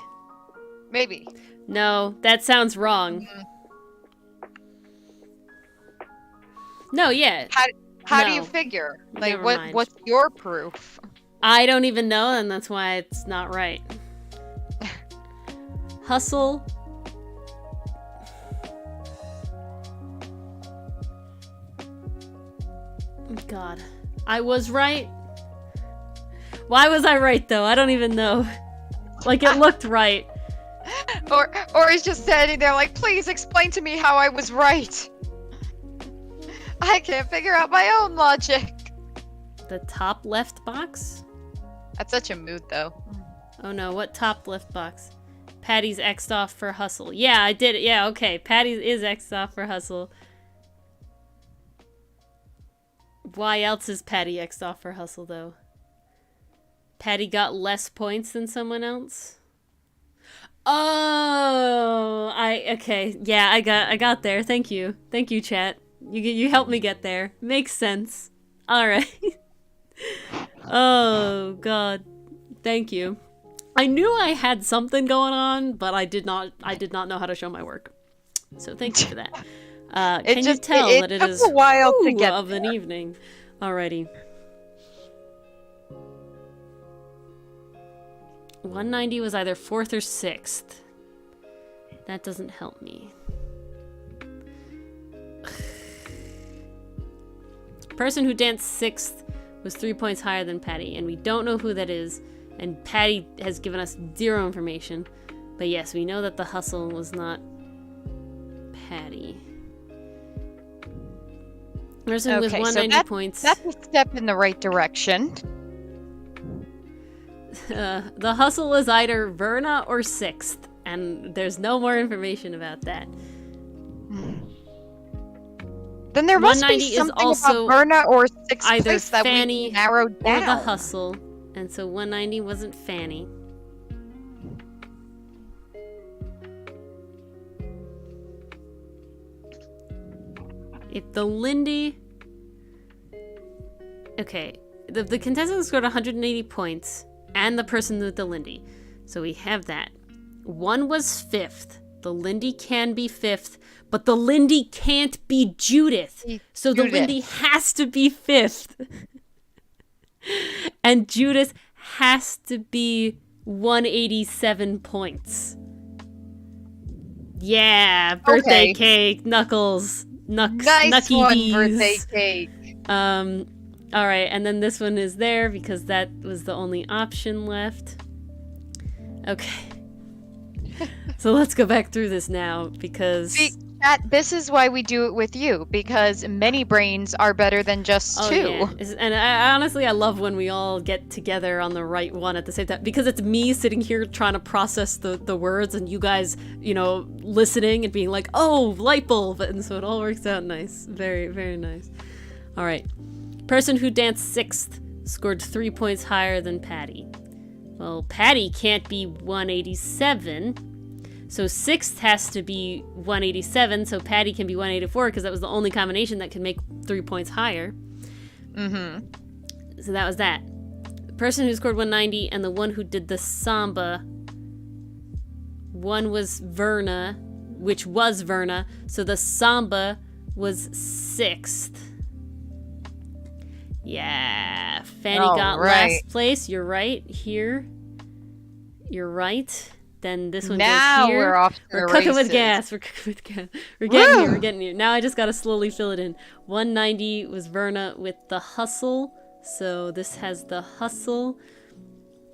Maybe. No, that sounds wrong. No, yeah. How do you No. figure? Like, Never mind. what's your proof? I don't even know, and that's why it's not right. Hustle. God. I was right. Why was I right, though? I don't even know. Like, it looked right. Or he's just standing there like, please explain to me how I was right. I can't figure out my own logic. The top left box? That's such a mood, though. Oh no, what top left box? Patty's X'd off for hustle. Yeah, I did it. Yeah, okay. Patty is X'd off for hustle. Why else is Patty X'd off for hustle, though? Patty got less points than someone else? Oh, okay. Yeah, I got there. Thank you. Thank you, chat. You helped me get there. Makes sense. All right. Oh god. Thank you. I knew I had something going on, but I did not know how to show my work. So thank you for that. Can you tell that it is a while to get of an evening? Alrighty. 190 was either 4th or 6th. That doesn't help me. Person who danced 6th was 3 points higher than Patty, and we don't know who that is, and Patty has given us 0 information. But yes, we know that the hustle was not Patty. Person with 190 points. That's a step in the right direction. The hustle was either Verna or 6th, and there's no more information about that. Then there must be 190 is something also about Verna or 6th either place that Fanny we narrowed down. or the hustle, and so 190 wasn't Fanny. If the Lindy... Okay, the contestant scored 180 points, and the person with the Lindy. So we have that. One was 5th. The Lindy can be 5th, but the Lindy can't be Judith. So the Lindy has to be 5th. And Judith has to be 187 points. Yeah, birthday cake, Knuckles. Nice one, birthday cake. Alright, and then this one is there because that was the only option left. Okay. So let's go back through this now, because... See, Kat, this is why we do it with you, because many brains are better than just two. Yeah. And honestly, I love when we all get together on the right one at the same time, because it's me sitting here trying to process the words, and you guys, listening and being like, oh, light bulb, and so it all works out nice. Very, very nice. Alright. Person who danced 6th scored 3 points higher than Patty. Well, Patty can't be 187, so 6th has to be 187, so Patty can be 184, because that was the only combination that could make 3 points higher. So that was that. The person who scored 190 and the one who did the samba, one was Verna, which was Verna, so the samba was 6th. Yeah, Fanny got last place. You're right here. You're right. Then this one goes here. We're off to We're the cooking with races. gas. We're cooking with gas. We're getting here. We're getting here. Now I just gotta slowly fill it in. 190 was Verna with the hustle. So this has the hustle.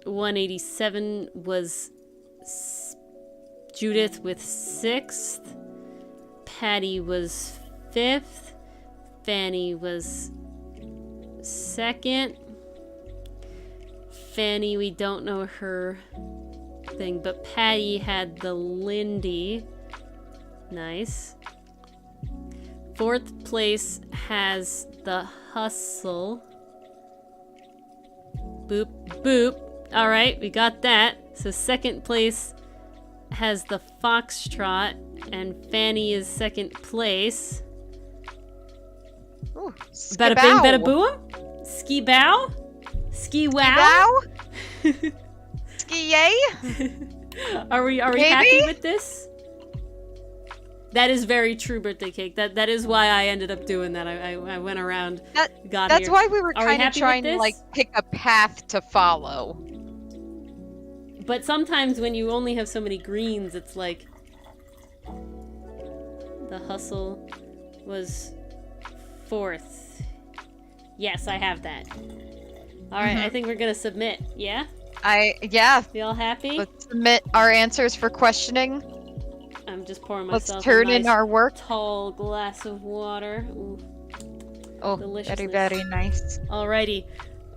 187 was Judith with 6th. Patty was 5th. Fanny was 2nd. Fanny, we don't know her thing, but Patty had the Lindy. Nice. 4th place has the hustle. Boop, boop. Alright, we got that. So 2nd place has the foxtrot, and Fanny is 2nd place. Ooh, Bada bing, bada boom? Ski bow? Ski wow? Ski yay? Are we Maybe? happy with this? That is very true, birthday cake. That is why I ended up doing that. I went around, got That's here. why we were Are we kind of happy with trying to this? like pick a path to follow. But sometimes when you only have so many greens, it's like the hustle was 4th. Yes, I have that. All right, I think we're gonna submit. Yeah. Yeah. You all happy? Let's submit our answers for questioning. I'm just pouring Let's myself turn a in nice our work. tall glass of water. Ooh. Oh, Deliciousness. very nice. Alrighty,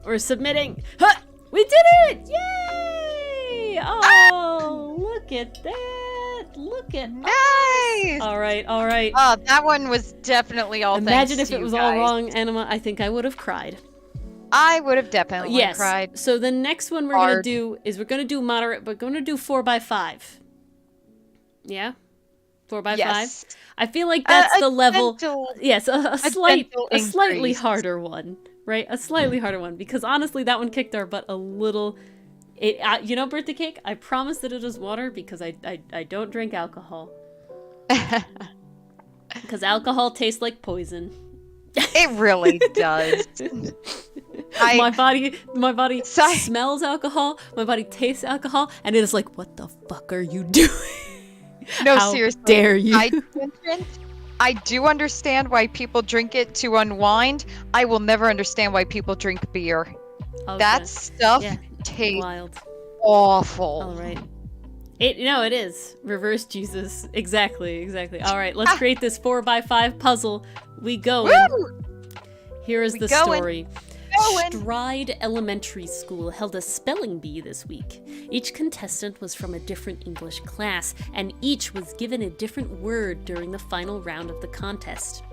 we're submitting. Huh! We did it! Yay! Oh, look at that! Look at Nice. All right. Oh, that one was definitely all Imagine thanks if to it was you all guys. wrong, Anima. I think I would have cried. I would have definitely Yes. cried. So the next one we're gonna Hard. do is we're gonna do moderate, but we're gonna do 4x5. Yeah, 4x5. Yes. I feel like that's the level. gentle- Yes, a slightly increase. harder one, right? A slightly harder one because honestly, that one kicked our butt a little. You know, birthday cake. I promise that it is water because I don't drink alcohol because alcohol tastes like poison. It really does. My body Sorry. smells alcohol. My body tastes alcohol, and it is like, what the fuck are you doing? No, How seriously. dare you? I do understand why people drink it to unwind. I will never understand why people drink beer. Okay. That stuff Yeah. tastes Wild. awful. All right. It is reverse Jesus. Exactly. All right, let's create this 4x5 puzzle. We go. Woo! Here is the going. story. Going. Stride Elementary School held a spelling bee this week. Each contestant was from a different English class, and each was given a different word during the final round of the contest.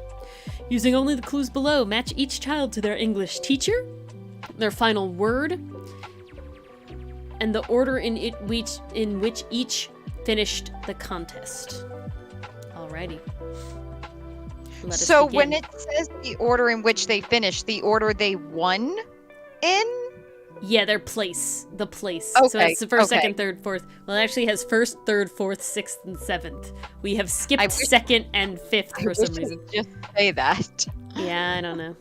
Using only the clues below, match each child to their English teacher, their final word, and the order in which each finished the contest. Alrighty. Let us So begin. when it says the order in which they finished, the order they won in? Yeah, their place. The place. So Okay, it's the first, okay. second, third, fourth. Well, it actually has first, third, fourth, sixth, and seventh. We have skipped I wish- second and fifth I for wish some it reason. would just say that. Yeah, I don't know.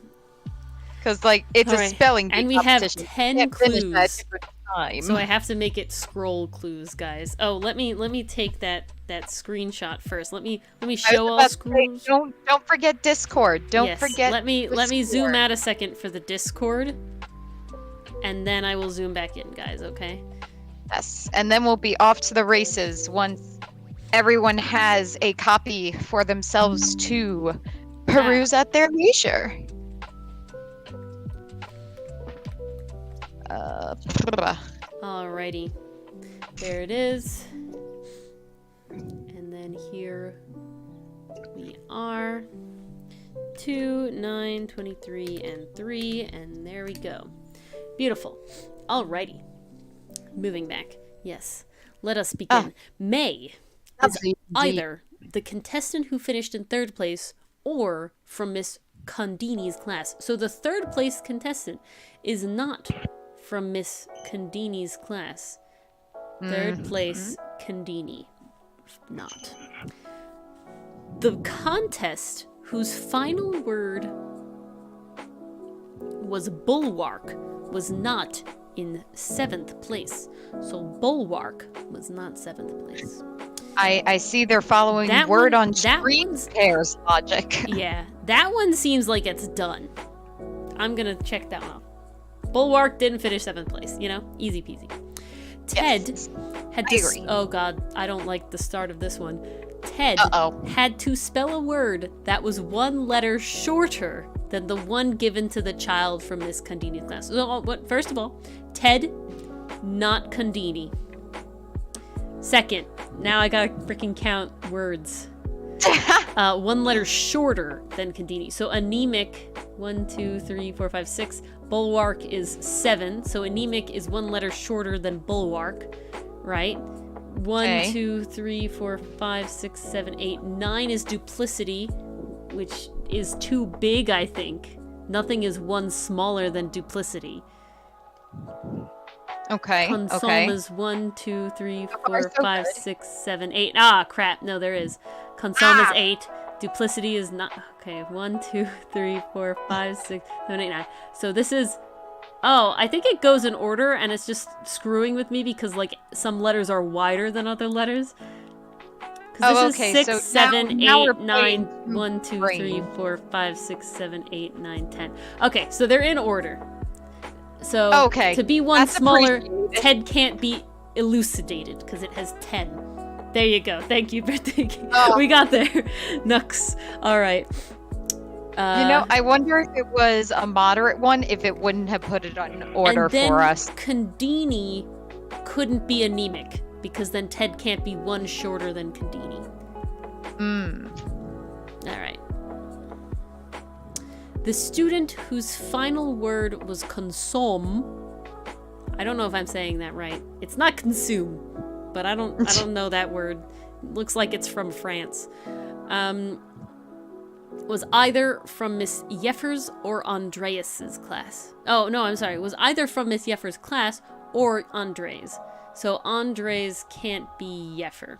Because, like, it's a Alright, spelling bee and we have competition. You 10 can't finish that clues. different time. So I have to make it scroll clues, guys. Oh, let me take that screenshot first. Let me I was show all about to say, screws. don't forget Discord. Don't Yes, forget. Let me zoom Discord. out a second for the Discord, and then I will zoom back in, guys. Okay. Yes, and then we'll be off to the races once everyone has a copy for themselves to peruse at their leisure. Alrighty. There it is. And then here we are. 2, 9, 23, and 3, and there we go. Beautiful. Alrighty. Moving back. Yes. Let us begin. May is either the contestant who finished in third place or from Miss Condini's class. So the third place contestant is not from Miss Condini's class. Third place, Condini. Not. The contest whose final word was bulwark was not in 7th place. So bulwark was not 7th place. I see they're following That word one- on that street one's- pairs logic. Yeah, that one seems like it's done. I'm gonna check that one off. Bulwark didn't finish 7th place, you know? Easy peasy. Ted Yes, had I to... agree. Oh god, I don't like the start of this one. Ted Uh-oh. had to spell a word that was one letter shorter than the one given to the child from Miss Condini's class. So, first of all, Ted, not Condini. Second, now I gotta freaking count words. One letter shorter than Condini. So anemic, 1, 2, 3, 4, 5, 6. Bulwark is 7. So anemic is one letter shorter than bulwark, right? 1, Okay. 2, 3, 4, 5, 6, 7, 8. 9 is duplicity, which is too big, I think. Nothing is one smaller than duplicity. Okay. Consomas 1, 2, 3, So 4, so 5, good. 6, 7, 8. Ah, crap. No, there is. Consomas Ah! 8. Duplicity is not. Okay, 1, 2, 3, 4, 5, 6, 7, 8, 9. So this is. Oh, I think it goes in order, and it's just screwing with me because, like, some letters are wider than other letters. Because this okay. is 6, So 7, now 8, we're 9, playing 1, 2, 3, brain. 4, 5, 6, 7, 8, 9, 10. Okay, so they're in order. So Okay, to be one that's smaller, appreciated. Ted can't be elucidated because it has 10. There you go. Thank you for thinking. Oh. We got there. Nux. All right. I wonder if it was a moderate one, if it wouldn't have put it on order and then for us. Condini couldn't be anemic because then Ted can't be one shorter than Condini. All right. The student whose final word was consomme. I don't know if I'm saying that right. It's not consume, but I don't know that word. It looks like it's from France. Was either from Miss Yeffers or Andreas's class. Oh, no, I'm sorry. Was either from Miss Yeffers' class or Andre's. So Andre's can't be Yeffer.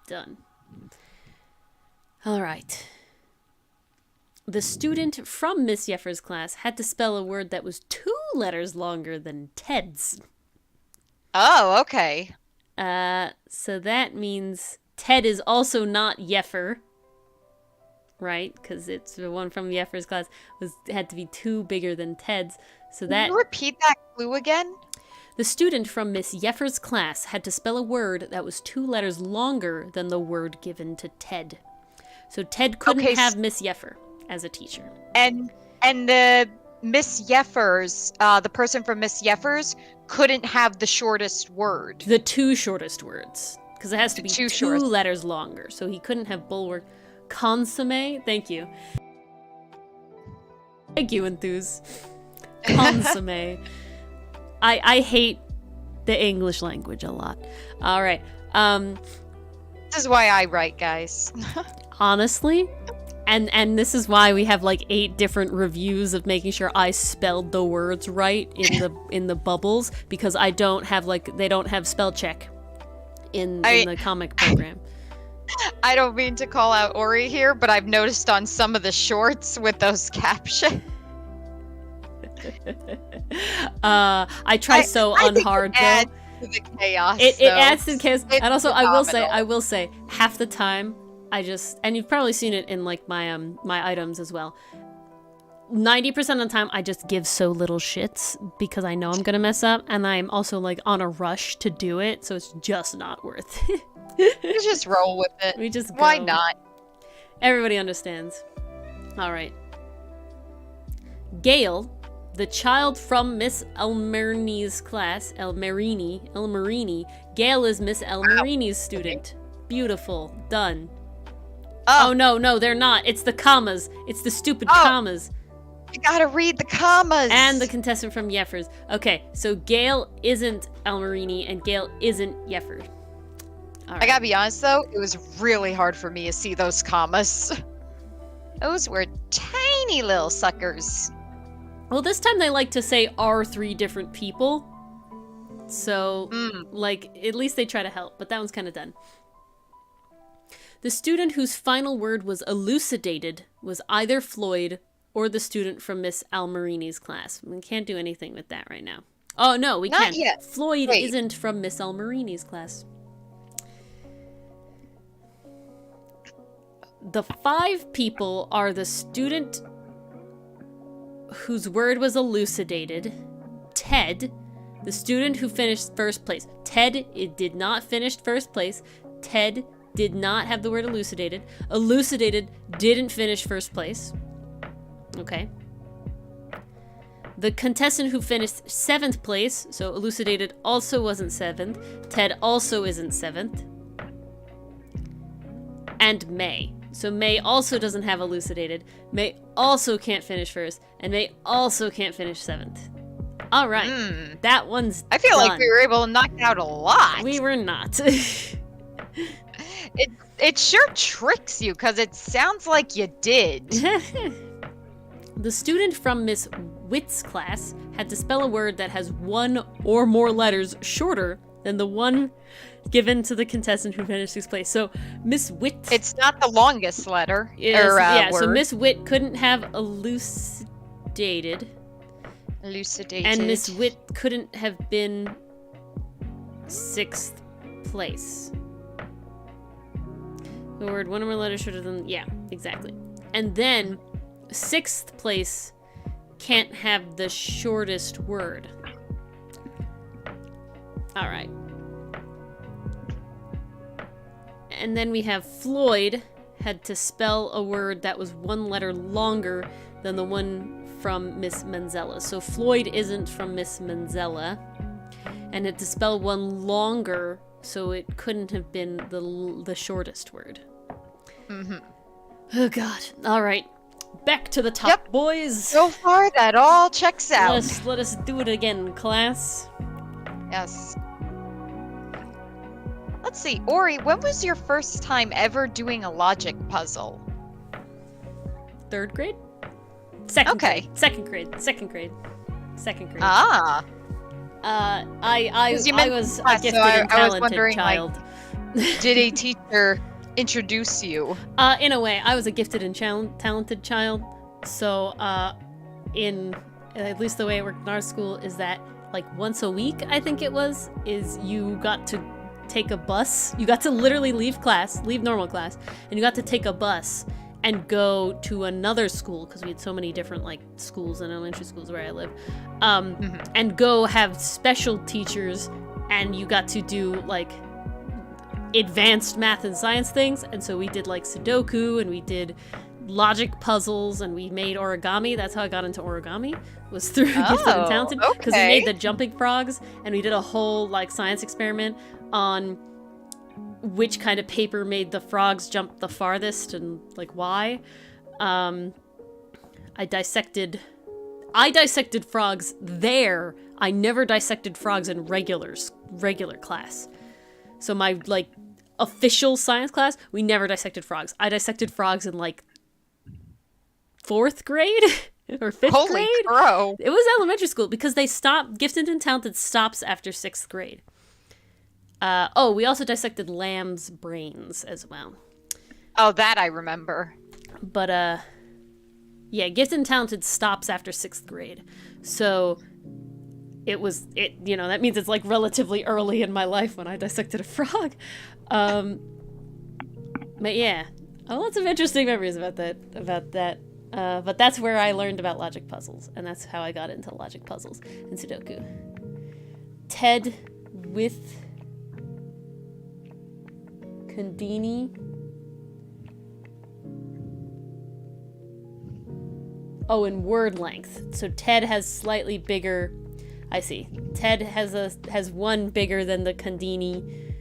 Done. All right. The student from Miss Yeffer's class had to spell a word that was 2 letters longer than Ted's. Oh, okay. So that means Ted is also not Yeffer. Right? Because it's the one from Yeffer's class had to be 2 bigger than Ted's. So that. Can you repeat that clue again? The student from Miss Yeffer's class had to spell a word that was 2 letters longer than the word given to Ted. So Ted couldn't have Miss Yeffer as a teacher. And the Miss Yeffers, the person from Miss Yeffers, couldn't have the shortest word. The 2 shortest words. Because it has to be 2 shortest. letters longer. So he couldn't have bulwark. Consomme? Thank you. Thank you, Enthuse. Consomme. I hate the English language a lot. All right. This is why I write, guys. Honestly, and this is why we have like 8 different reviews of making sure I spelled the words right in the bubbles, because I don't have they don't have spell check in the comic program. I don't mean to call out Ori here, but I've noticed on some of the shorts with those captions. I try so unhard though. To the chaos. It adds to the chaos, It's and also phenomenal. I will say half the time and you've probably seen it in like my items as well. 90% of the time I just give so little shits because I know I'm gonna mess up, and I'm also like on a rush to do it, so it's just not worth it. We just roll with it. We just go. Why not? Everybody understands. All right. Gail, the child from Miss Elmerini's class, Elmerini. Gail is Miss Elmerini's student. Beautiful. Done. Oh no, they're not. It's the commas. It's the stupid commas. You gotta read the commas. And the contestant from Yeffers. Okay, so Gail isn't Elmerini and Gail isn't Yeffers. All right. I gotta be honest though, it was really hard for me to see those commas. Those were tiny little suckers. Well, this time they like to say are 3 different people. So, at least they try to help, but that one's kind of done. The student whose final word was elucidated was either Floyd or the student from Miss Almarini's class. We can't do anything with that right now. Oh, no, we Not can't. yet. Floyd Wait. isn't from Miss Almarini's class. The 5 people are the student whose word was elucidated, Ted, the student who finished first place. Ted did not finish first place. Ted did not have the word elucidated. Elucidated didn't finish first place. Okay. The contestant who finished 7th place, so elucidated also wasn't 7th. Ted also isn't 7th. And May. So May also doesn't have elucidated. May also can't finish first. And May also can't finish 7th. All right. That one's I feel done. like we were able to knock out a lot. We were not. It sure tricks you, because it sounds like you did. The student from Miss Witt's class had to spell a word that has one or more letters shorter than the one given to the contestant who finished 6th place. So Miss Witt... It's not the longest letter. yeah, word. so Miss Witt couldn't have elucidated. And Miss Witt couldn't have been 6th place. The word one or more letters shorter than... Yeah, exactly. And then 6th place can't have the shortest word. All right. And then we have Floyd had to spell a word that was one letter longer than the one from Miss Manzella. So Floyd isn't from Miss Manzella, and had to spell one longer, so it couldn't have been the shortest word. Mm-hmm. Oh God! All right, back to the top, boys. So far, that all checks out. Let us do it again, class. Yes. Let's see, Ori, when was your first time ever doing a logic puzzle? 3rd grade? Second Okay. grade. Second grade. Ah. I was a class, gifted so and I was talented wondering, child. Did a teacher introduce you? In a way, I was a gifted and talented child. So, in at least the way it worked in our school is that like once a week, I think it was, is you got to take a bus. You got to literally leave normal class, and you got to take a bus and go to another school, because we had so many different like schools and elementary schools where I live, and go have special teachers, and you got to do like advanced math and science things. And so we did like Sudoku, and we did logic puzzles, and we made origami. That's how I got into origami, was through Gifted and Talented, because we made the jumping frogs, and we did a whole like science experiment on which kind of paper made the frogs jump the farthest and like why. I dissected frogs there. I never dissected frogs in regular class. So my like official science class, we never dissected frogs. I dissected frogs in like 4th grade or 5th grade. Holy crow. It was elementary school, because they stopped, Gifted and Talented stops after 6th grade. We also dissected lamb's brains as well. Oh, that I remember. But, yeah, Gifted and Talented stops after 6th grade. So, that means it's, like, relatively early in my life when I dissected a frog. But, yeah. Lots of interesting memories about that. But that's where I learned about logic puzzles, and that's how I got into logic puzzles and Sudoku. Ted with Kundini. Oh, in word length. So Ted has slightly bigger. I see. Ted has one bigger than the Kundini,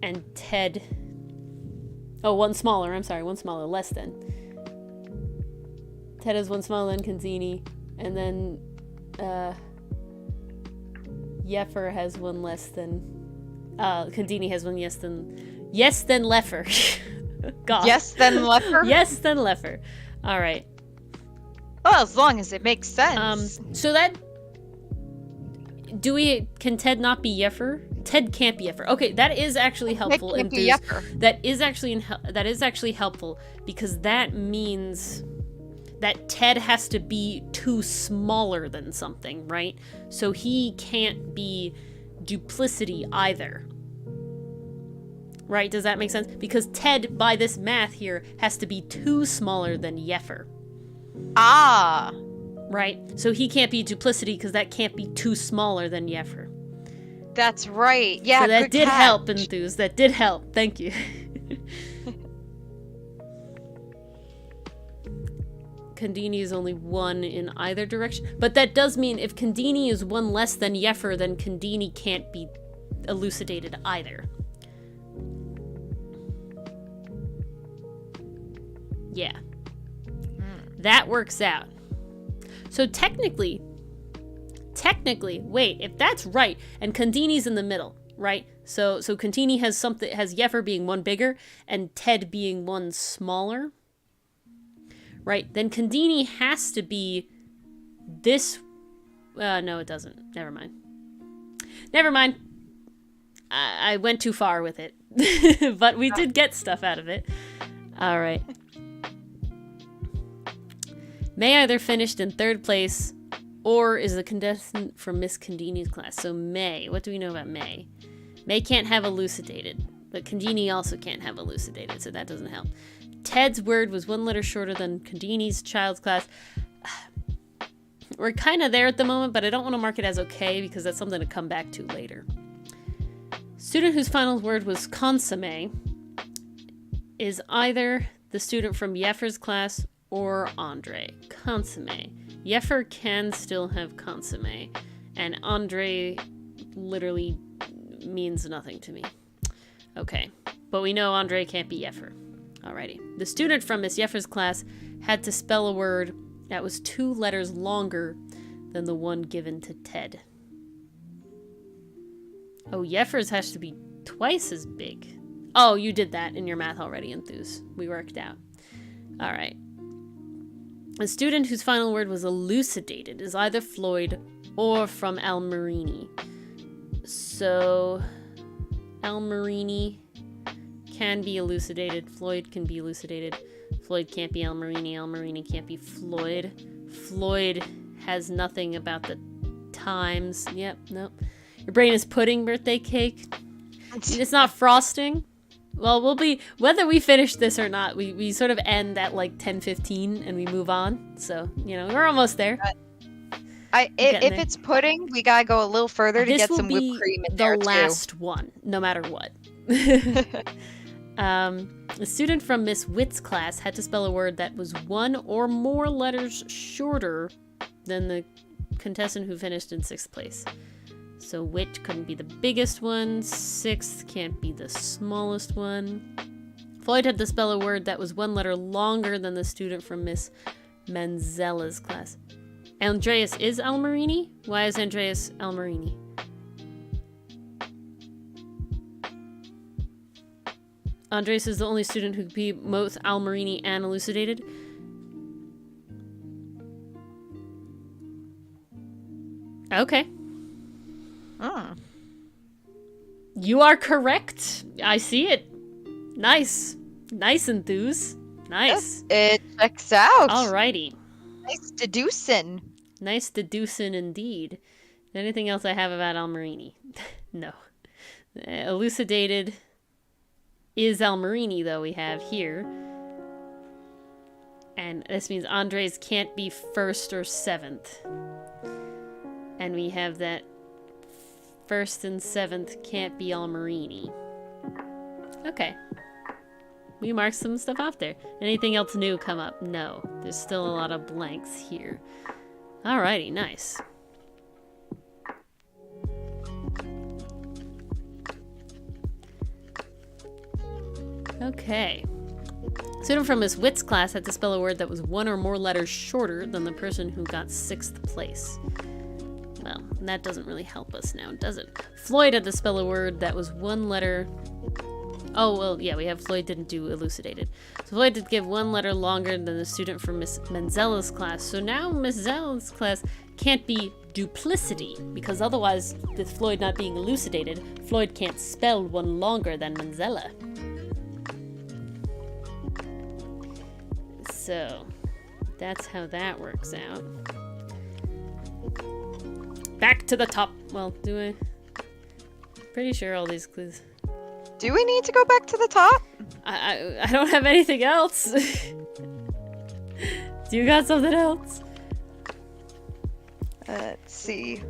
and Ted. Oh, one smaller. I'm sorry, one smaller, less than. Ted has one smaller than Kundini, and then Yeffer has one less than. Kundini has one Yes, then Leffer. God. Yes, then Leffer? Yes, then Leffer. All right. Well, as long as it makes sense. So that... Can Ted not be Yeffer? Ted can't be Yeffer. Okay, that is actually helpful. Ted can't be Yeffer. That is actually helpful, because that means that Ted has to be too smaller than something, right? So he can't be duplicity either. Right? Does that make sense? Because Ted, by this math here, has to be too smaller than Yeffer. Ah. Right? So he can't be duplicity, because that can't be too smaller than Yeffer. That's right. Yeah, so that good did catch. help, Enthuse. That did help. Thank you. Kundini is only one in either direction. But that does mean if Kundini is one less than Yeffer, then Kundini can't be elucidated either. Yeah. That works out. So technically, wait, if that's right, and Kundini's in the middle, right? So Kundini has Yeffer being one bigger and Ted being one smaller. right? Then Condini has to be this. No, it doesn't. Never mind. Never mind. I went too far with it. But we did get stuff out of it. All right. May either finished in 3rd place or is a contestant from Miss Condini's class. So May. What do we know about May? May can't have elucidated. But Condini also can't have elucidated, so that doesn't help. Ted's word was 1 letter shorter than Condini's child's class. We're kind of there at the moment, but I don't want to mark it as okay because that's something to come back to later. Student whose final word was consomme is either the student from Yeffer's class or Andre. Consomme. Yeffer can still have consomme, and Andre literally means nothing to me. Okay, but we know Andre can't be Yeffer. Alrighty. The student from Miss Yeffer's class had to spell a word that was 2 letters longer than the one given to Ted. Oh, Yeffer's has to be twice as big. Oh, you did that in your math already, Enthuse. We worked out. Alright. A student whose final word was elucidated is either Floyd or from Almarini. So, Almarini can be elucidated. Floyd can be elucidated. Floyd can't be Almarini. Almarini can't be Floyd. Floyd has nothing about the times. Yep, nope. Your brain is pudding, birthday cake. It's not frosting. Well, we'll be, whether we finish this or not, we sort of end at like 10:15 and we move on. So, you know, we're almost there. If it's pudding, we gotta go a little further to get some whipped cream in there too. This will be the last one, no matter what. A student from Miss Witt's class had to spell a word that was 1 or more letters shorter than the contestant who finished in 6th place. So Witt couldn't be the biggest one, 6th can't be the smallest one. Floyd had to spell a word that was 1 letter longer than the student from Miss Manzella's class. Andreas is Almarini? Why is Andreas Almarini? Andreas is the only student who could be both Almarini and elucidated. Okay. Oh. You are correct. I see it. Nice. Nice, Enthuse. Nice. Yes, it checks out. Alrighty. Nice deducing. Nice deducing indeed. Anything else I have about Almarini? No. Elucidated is Almarini, though, we have here. And this means Andres can't be 1st or 7th. And we have that 1st and 7th can't be Almarini. Okay. We marked some stuff off there. Anything else new come up? No. There's still a lot of blanks here. Alrighty, nice. Okay. Student from Miss Witt's class had to spell a word that was 1 or more letters shorter than the person who got 6th place. Well, that doesn't really help us now, does it? Floyd had to spell a word that was 1 letter... Oh, well, yeah, we have Floyd didn't do elucidated. So Floyd did give 1 letter longer than the student from Miss Manzella's class. So now Miss Zella's class can't be duplicity, because otherwise, with Floyd not being elucidated, Floyd can't spell 1 longer than Manzella. So, that's how that works out. Back to the top. Well, do I? Pretty sure all these clues. Do we need to go back to the top? I don't have anything else. Do you got something else? Let's see.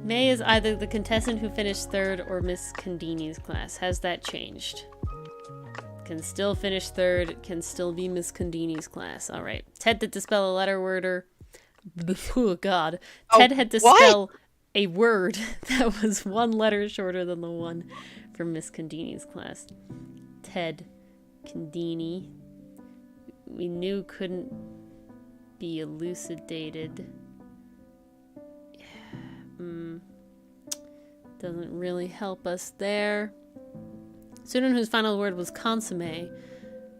May is either the contestant who finished 3rd or Miss Condini's class. Has that changed? Can still finish 3rd, can still be Miss Condini's class. Alright. Ted had to spell a letter worder. Oh god. Ted had to spell a word that was 1 letter shorter than the one from Miss Condini's class. Ted Condini. We knew couldn't be elucidated. Doesn't really help us there. Student whose final word was consomme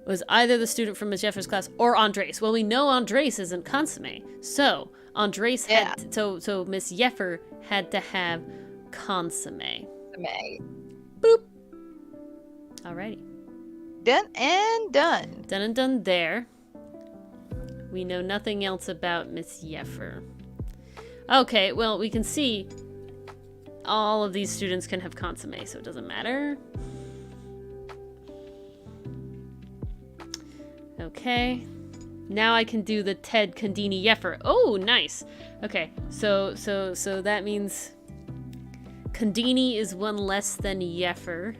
was either the student from Miss Jeffers' class or Andres. Well, we know Andres isn't consomme. So, Andres had... So Miss Jeffer had to have consomme. Boop. Alrighty. Done and done. Done and done there. We know nothing else about Miss Jeffer. Okay, well, we can see all of these students can have consomme, so it doesn't matter. Okay. Now I can do the Ted Condini Jeffer. Oh, nice. Okay, so that means Condini is one less than Jeffer.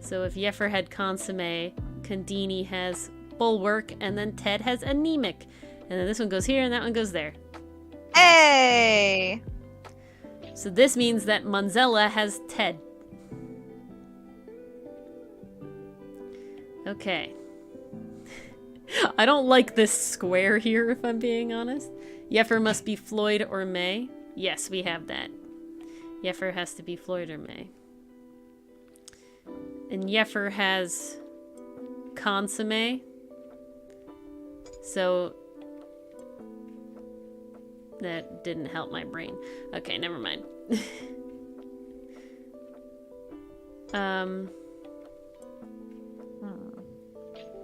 So if Jeffer had consomme, Condini has bulwark, and then Ted has anemic. And then this one goes here, and that one goes there. Hey! So this means that Manzella has Ted. Okay. I don't like this square here, if I'm being honest. Jeffer must be Floyd or May. Yes, we have that. Jeffer has to be Floyd or May. And Jeffer has consomme. So that didn't help my brain. Okay, never mind.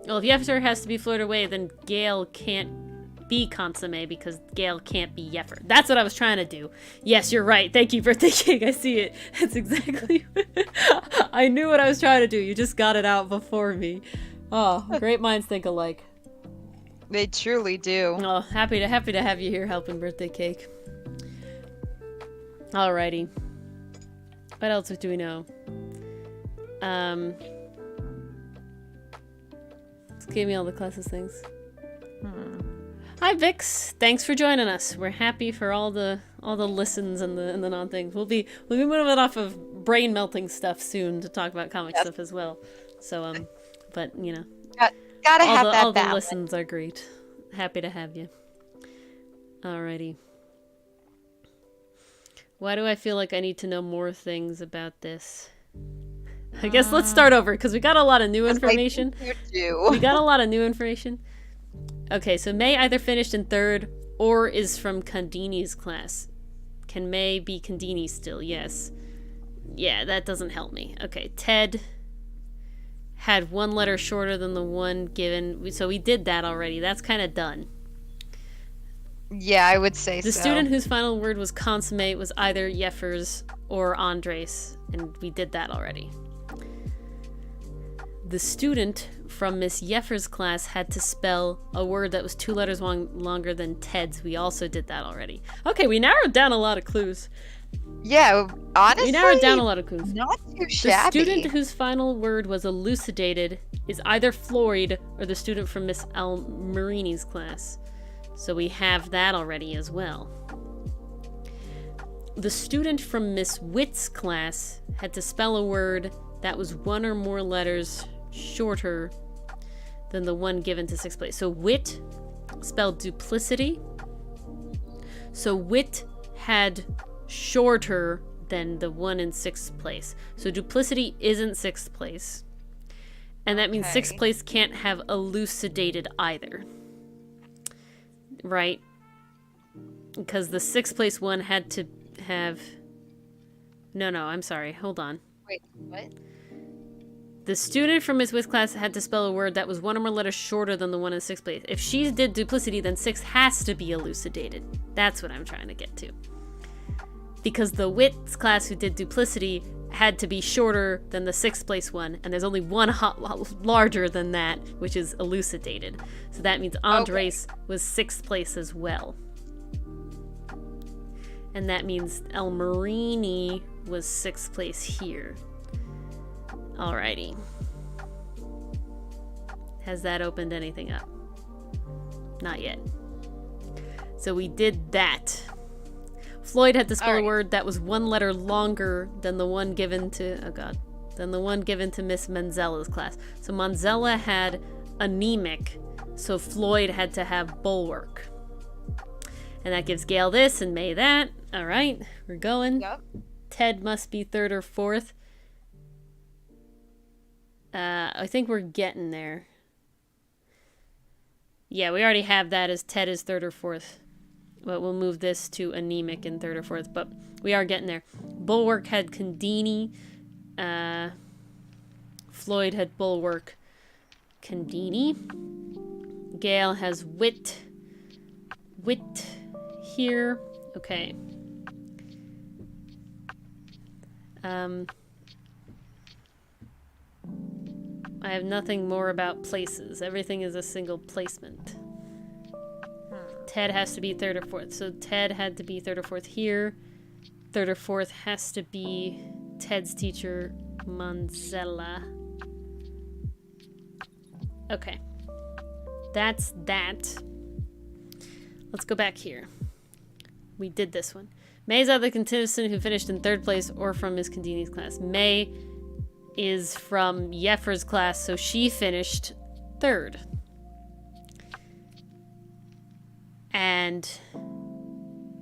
Well, if Jeffer has to be Floyd away, then Gale can't be consomme because Gale can't be Jeffer. That's what I was trying to do. Yes, you're right. Thank you, Birthday Cake. I see it. That's exactly... I knew what I was trying to do. You just got it out before me. Oh, great minds think alike. They truly do. Oh, happy to have you here helping, Birthday Cake. Alrighty. What else do we know? Give me all the classes things. Hi Vix, thanks for joining us. We're happy for all the listens and the non things. We'll be moving off of brain melting stuff soon to talk about comic stuff as well. So but you know, gotta have that all balance. the listens are great. Happy to have you. Alrighty. Why do I feel like I need to know more things about this? I guess let's start over because we got a lot of new information. We got a lot of new information. Okay, so May either finished in 3rd or is from Condini's class. Can May be Condini still? Yes. Yeah, that doesn't help me. Okay, Ted had one letter shorter than the one given. So we did that already. That's kind of done. Yeah, I would say so. The student whose final word was consomme was either Jeffers or Andres, and we did that already. The student from Miss Jeffer's class had to spell a word that was 2 letters longer than Ted's. We also did that already. Okay, we narrowed down a lot of clues. Yeah, honestly, we narrowed down a lot of clues. Not too shabby. The student whose final word was elucidated is either Floyd or the student from Miss Almarini's class. So we have that already as well. The student from Miss Witt's class had to spell a word that was 1 or more letters shorter than the one given to 6th place. So Witt spelled duplicity. So Witt had shorter than the one in 6th place. So duplicity isn't 6th place. And that means 6th place can't have elucidated either. Right? Because the 6th place one had to have... No, I'm sorry. Hold on. Wait, what? The student from Miss Witt's class had to spell a word that was 1 or more letters shorter than the one in 6th place. If she did duplicity, then 6 has to be elucidated. That's what I'm trying to get to. Because the Witt's class who did duplicity had to be shorter than the 6th place one, and there's only one larger than that, which is elucidated. So that means Andres was 6th place as well. And that means Almarini was 6th place here. Alrighty. Has that opened anything up? Not yet. So we did that. Floyd had to spell a word that was 1 letter longer than the one given to... Oh god. Than the one given to Miss Manzella's class. So Manzella had anemic, so Floyd had to have bulwark. And that gives Gale this and May that. Alright, we're going. Yep. Ted must be 3rd or 4th. I think we're getting there. Yeah, we already have that as Ted is 3rd or 4th. But we'll move this to anemic in 3rd or 4th. But we are getting there. Bulwark had Condini. Floyd had Bulwark. Condini. Gale has Wit. Wit here. Okay. I have nothing more about places. Everything is a single placement. Ted has to be 3rd or 4th. So Ted had to be 3rd or 4th here. 3rd or 4th has to be Ted's teacher, Manzella. Okay. That's that. Let's go back here. We did this one. May is either the contestant who finished in 3rd place or from Miss Condini's class. May is from Yeffer's class, so she finished 3rd. And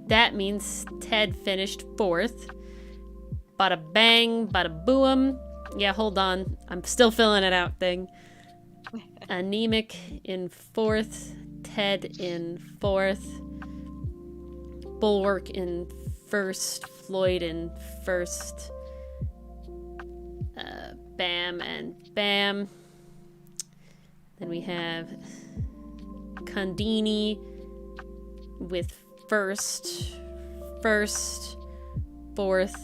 that means Ted finished 4th. Bada bang, bada boom. Yeah, hold on. I'm still filling it out thing. Anemic in 4th. Ted in 4th. Bulwark in 1st. Floyd in 1st. Bam and bam. Then we have Condini with 1st, 4th,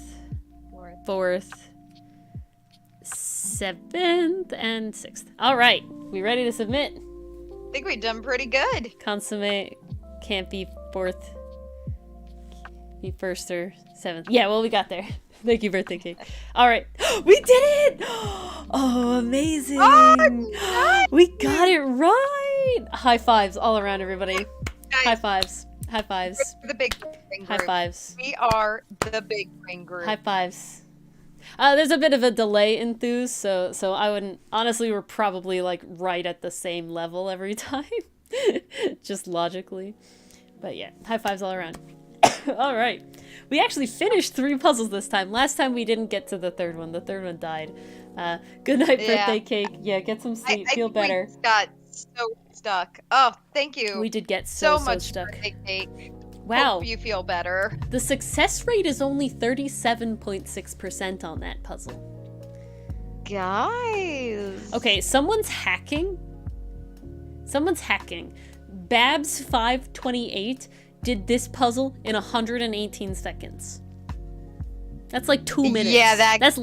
7th, and 6th. All right, we ready to submit? I think we've done pretty good. Consomme can't be 4th, be 1st or 7th. Yeah, well, we got there. Thank you, birthday cake. All right, we did it! Oh, amazing! Oh, nice! We got it right! High fives all around, everybody. Guys, High fives. High fives. we're the big brain High group. fives. We are the big brain group. High fives. There's a bit of a delay in Thus, so I wouldn't... Honestly, we're probably, like, right at the same level every time. Just logically. But yeah, high fives all around. All right. We actually finished 3 puzzles this time. Last time we didn't get to the 3rd one. The 3rd one died. Good night, Yeah. birthday cake. Yeah, get some sleep. I Feel think we better. got so stuck. Oh, thank you. We did get so so much stuck. birthday cake. Wow. Hope you feel better. The success rate is only 37.6% on that puzzle. Guys. Okay, someone's hacking. Someone's hacking. Babs528 did this puzzle in 118 seconds. That's like 2 minutes. Yeah, that's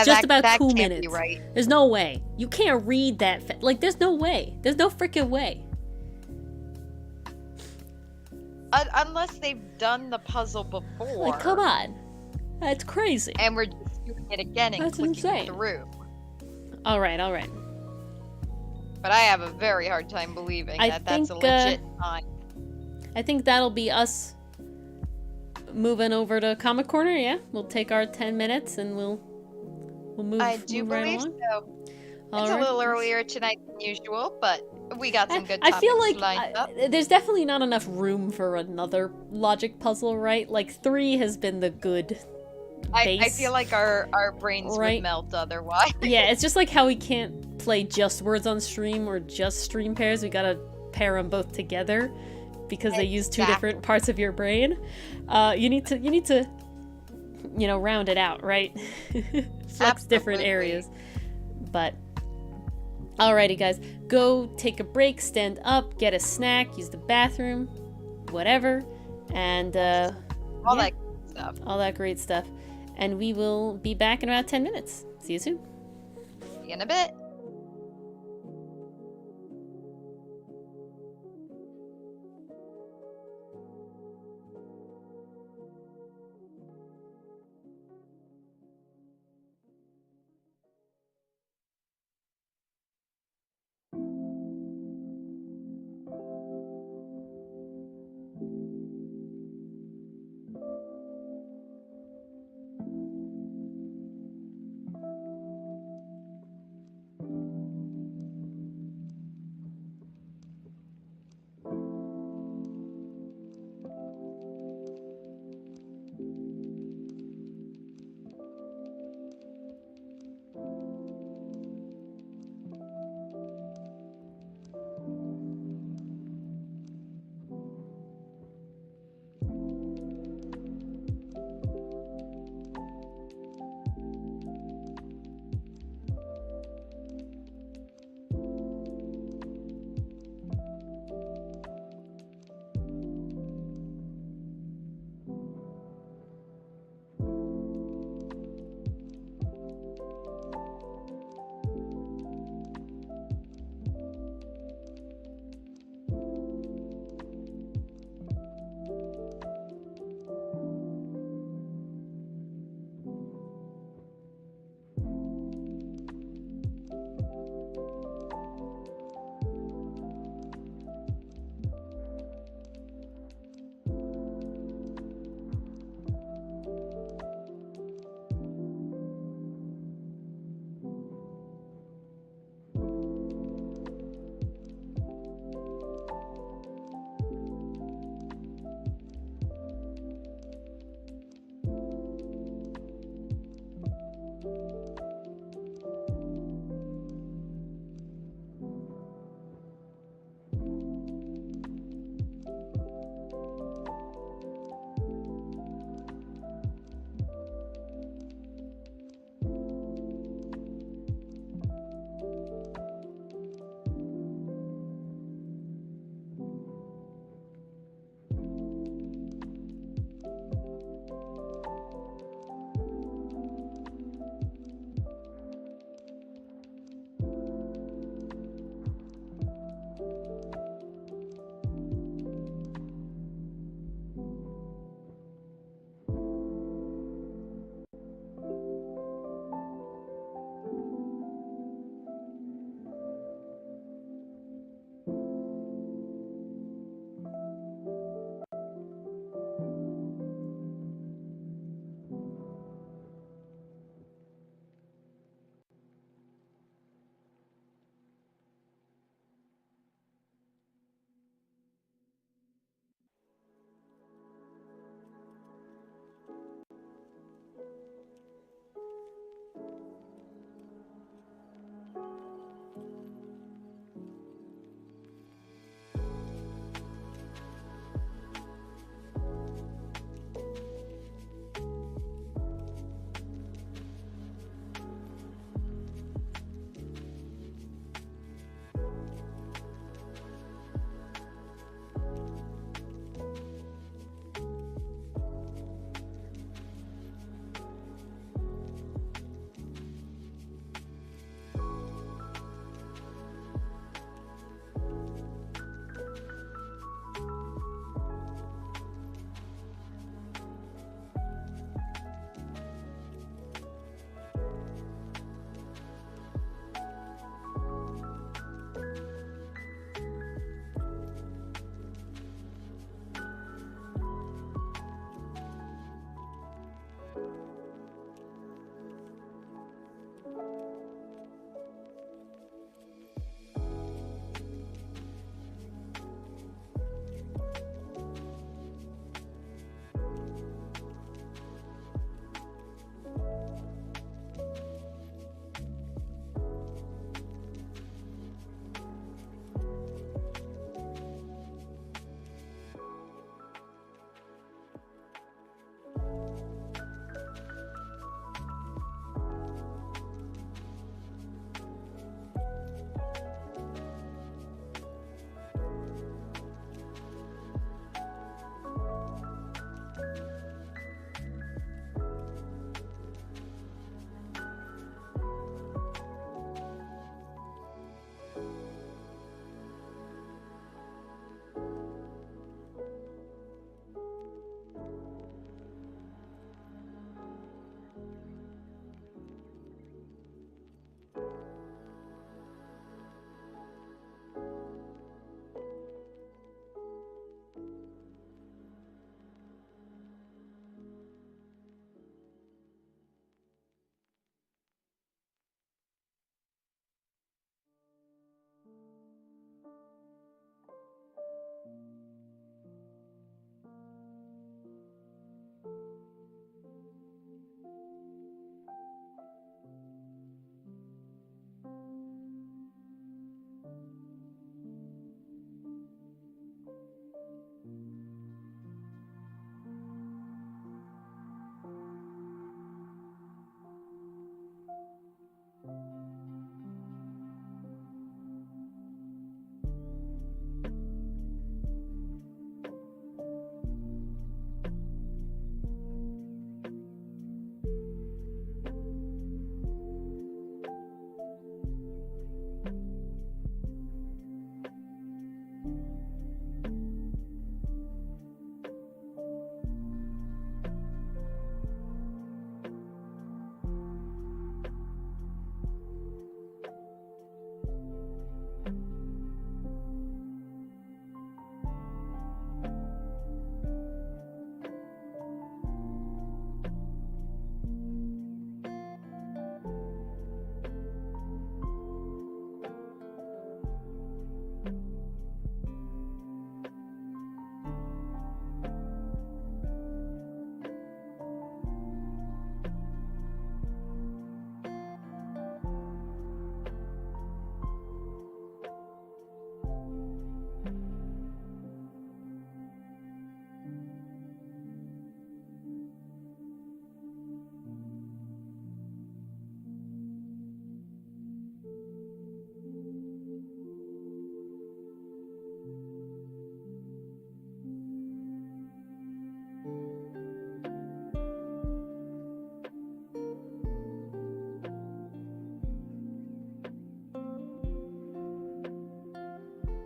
just about that 2 can't minutes. be right. There's no way. You can't read that. Like, there's no way. There's no freaking way. Unless they've done the puzzle before. Like, come on. That's crazy. And we're just doing it again and That's clicking insane. through. All right, all right. But I have a very hard time believing that's a think, legit time. I think that'll be us moving over to Comic Corner, yeah? We'll take our 10 minutes and we'll move, I do move right believe along. so. All It's right. a little earlier tonight than usual, but we got some good topics I feel like lined up. there's definitely not enough room for another logic puzzle, right? Like 3 has been the good base. I feel like our brains Right. would melt otherwise. Yeah, it's just like how we can't play just words on stream or just stream pairs. We gotta pair them both together because they use 2 different parts of your brain. You need to, you know, round it out, right? Flex different Absolutely. areas. But alrighty, guys, go take a break, stand up, get a snack, use the bathroom, whatever, and All yeah, that good stuff. all that great stuff. And we will be back in about 10 minutes. See you soon. See you in a bit.